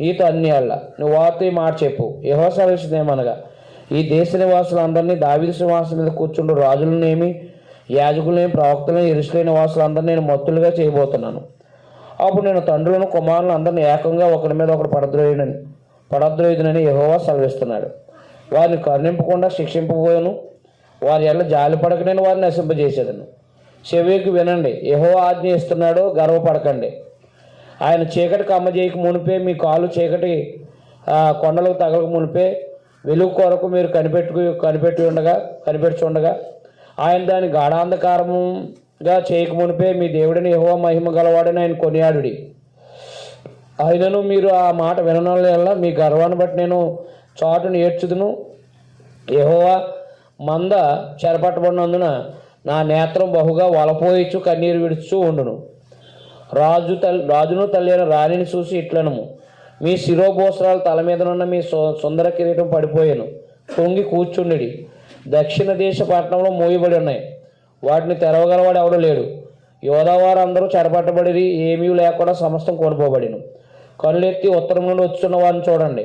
నీతో అన్నిళ్ళ. నువ్వు వారితో ఈ మాట చెప్పు. యెహోవా సెలవిస్తుందేమనగా, ఈ దేశ నివాసులందరినీ, దావీదు సింహాసనం మీద కూర్చుంటూ రాజులనేమి, యాజకులనేమి, ప్రవక్తలని, యెరూషలేము నివాసులందరినీ నేను మత్తులుగా చేయబోతున్నాను. అప్పుడు నేను తండ్రులను కుమారులను అందరిని ఏకంగా ఒకరి మీద ఒకరు పడద్రోయుదునని యెహోవా సెలవిస్తున్నాడు. వారిని కరుణింపకుండా శిక్షింపబోయాను, వారి ఎల్ల జాలిపడక నేను వారిని నశింపజేసేదను. చెవికి వినండి, యెహోవా ఆజ్ఞ ఇస్తున్నాడు, గర్వపడకండి. ఆయన చీకటి కమ్మజేయక మునిపే మీ కాలు చీకటి కొండలకు తగలక మునిపే వెలుగు కొరకు మీరు కనిపెట్టుచుండగా ఆయన దాని గాఢాంధకారముగా చేయక మునిపే మీ దేవుడిని యెహోవా మహిమ గలవాడని ఆయన కొనియాడుడి. అయినను మీరు ఆ మాట వినడంలో మీ గర్వాన్ని బట్టి నేను చాటును ఏడ్చుదును. యెహోవా మంద చెరపట్టబడినందున నా నేత్రం బహుగా వలపోయిచ్చు కన్నీరు విడుచు ఉండును. రాజును తల్లి అయిన రాణిని చూసి ఇట్లనము, మీ శిరోభూసరాలు తల మీదనున్న మీ సుందర కిరీటం పడిపోయాను, తొంగి కూర్చుండి. దక్షిణ దేశ పట్టణంలో మోయబడి ఉన్నాయి, వాటిని తెరవగలవాడు ఎవడూ లేడు. యోధావారు అందరూ చెరపట్టబడి ఏమీ లేకుండా సమస్తం కొనుపోబడిను. కళ్ళెత్తి ఉత్తరం నుండి వచ్చున్న వారిని చూడండి.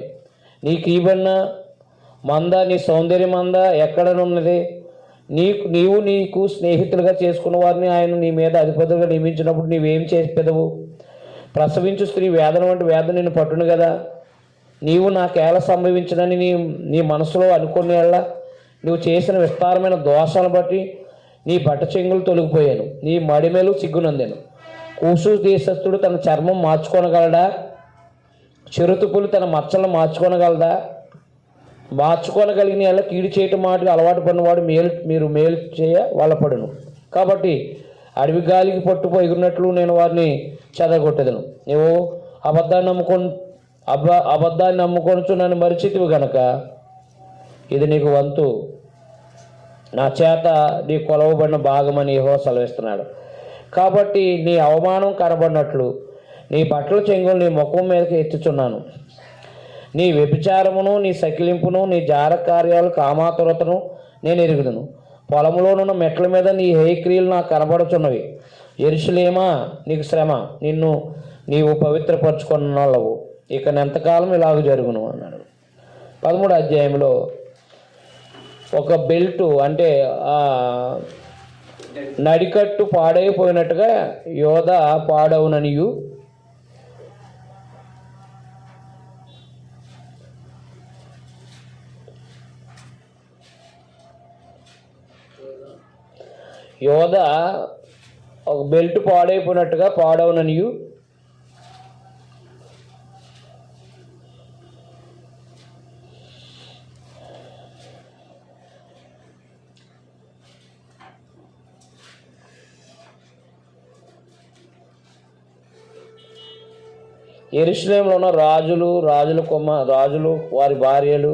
నీకు ఈబడిన మంద, నీ సౌందర్య మంద ఎక్కడనున్నది? నీవు నీకు స్నేహితులుగా చేసుకున్న వారిని ఆయన నీ మీద అధిపతులుగా నియమించినప్పుడు నీవేం చేసి పెదవు? ప్రసవించు స్త్రీ వేదన వంటి వేదన నిన్ను పట్టును కదా. నీవు నాకేలా సంభవించదని నీ మనసులో అనుకునేలా నువ్వు చేసిన విస్తారమైన దోషాలను బట్టి నీ బట్ట చెంగులు తొలగిపోయాను, నీ మడిమెలు సిగ్గునందాను. కూసు దేశస్థుడు తన చర్మం మార్చుకోనగలడా? చిరుతుపులు తన మచ్చలను మార్చుకోనగలిగిన ఎలా కీడు చేయటం మాటకి అలవాటు పడినవాడు మీరు మేలు చేయ వలపడును. కాబట్టి అడవి గాలికి పట్టుకు ఎగురినట్లు నేను వారిని చెదగొట్టేదను. నువ్వు అబద్ధాన్ని నమ్ముకొనుచు నన్ను మరిచితివి గనక ఇది నీకు వంతు, నా చేత నీ కొలవబడిన భాగమని యెహోవా సెలవిస్తున్నాడు. కాబట్టి నీ అవమానం కనబడినట్లు నీ బట్టల చెంగులు నీ ముఖం మీదకి ఎత్తుచున్నాను. నీ వ్యభిచారమును, నీ సకిలింపును, నీ జార కార్యాలు, కామాతురతను నేను ఎరుగుదును. పొలంలోనున్న మెట్ల మీద నీ హేయక్రియలు నాకు కనబడుచున్నవి. యెరూషలేమా, నీకు శ్రమ, నీవు పవిత్రపరచుకున్నవు. ఇక ఎంతకాలం ఇలాగ జరుగును అన్నాడు. 13వ అధ్యాయంలో ఒక బెల్టు అంటే నడికట్టు పాడైపోయినట్టుగా యోధ పాడవుననియు, యోధ ఒక బెల్ట్ పాడైపోయినట్టుగా పాడవుననియు, యెరూషలేములో ఉన్న రాజులు వారి భార్యలు,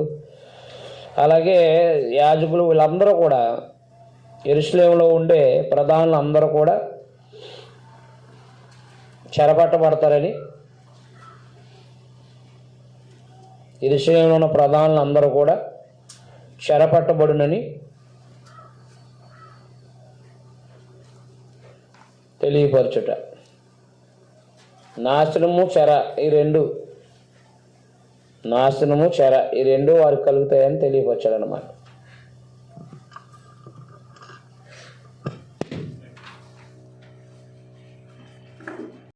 అలాగే యాజకులు, వీళ్ళందరూ కూడా, యెరూషలేములో ఉండే ప్రధానులు అందరూ కూడా చెరపట్టబడతారని, యెరూషలేములో ఉన్న ప్రధానులు అందరూ కూడా చెరపట్టబడునని తెలియపరచుట. నాశనము చెర ఈ రెండు వారికి కలుగుతాయని తెలియపరచాడు అన్నమాట.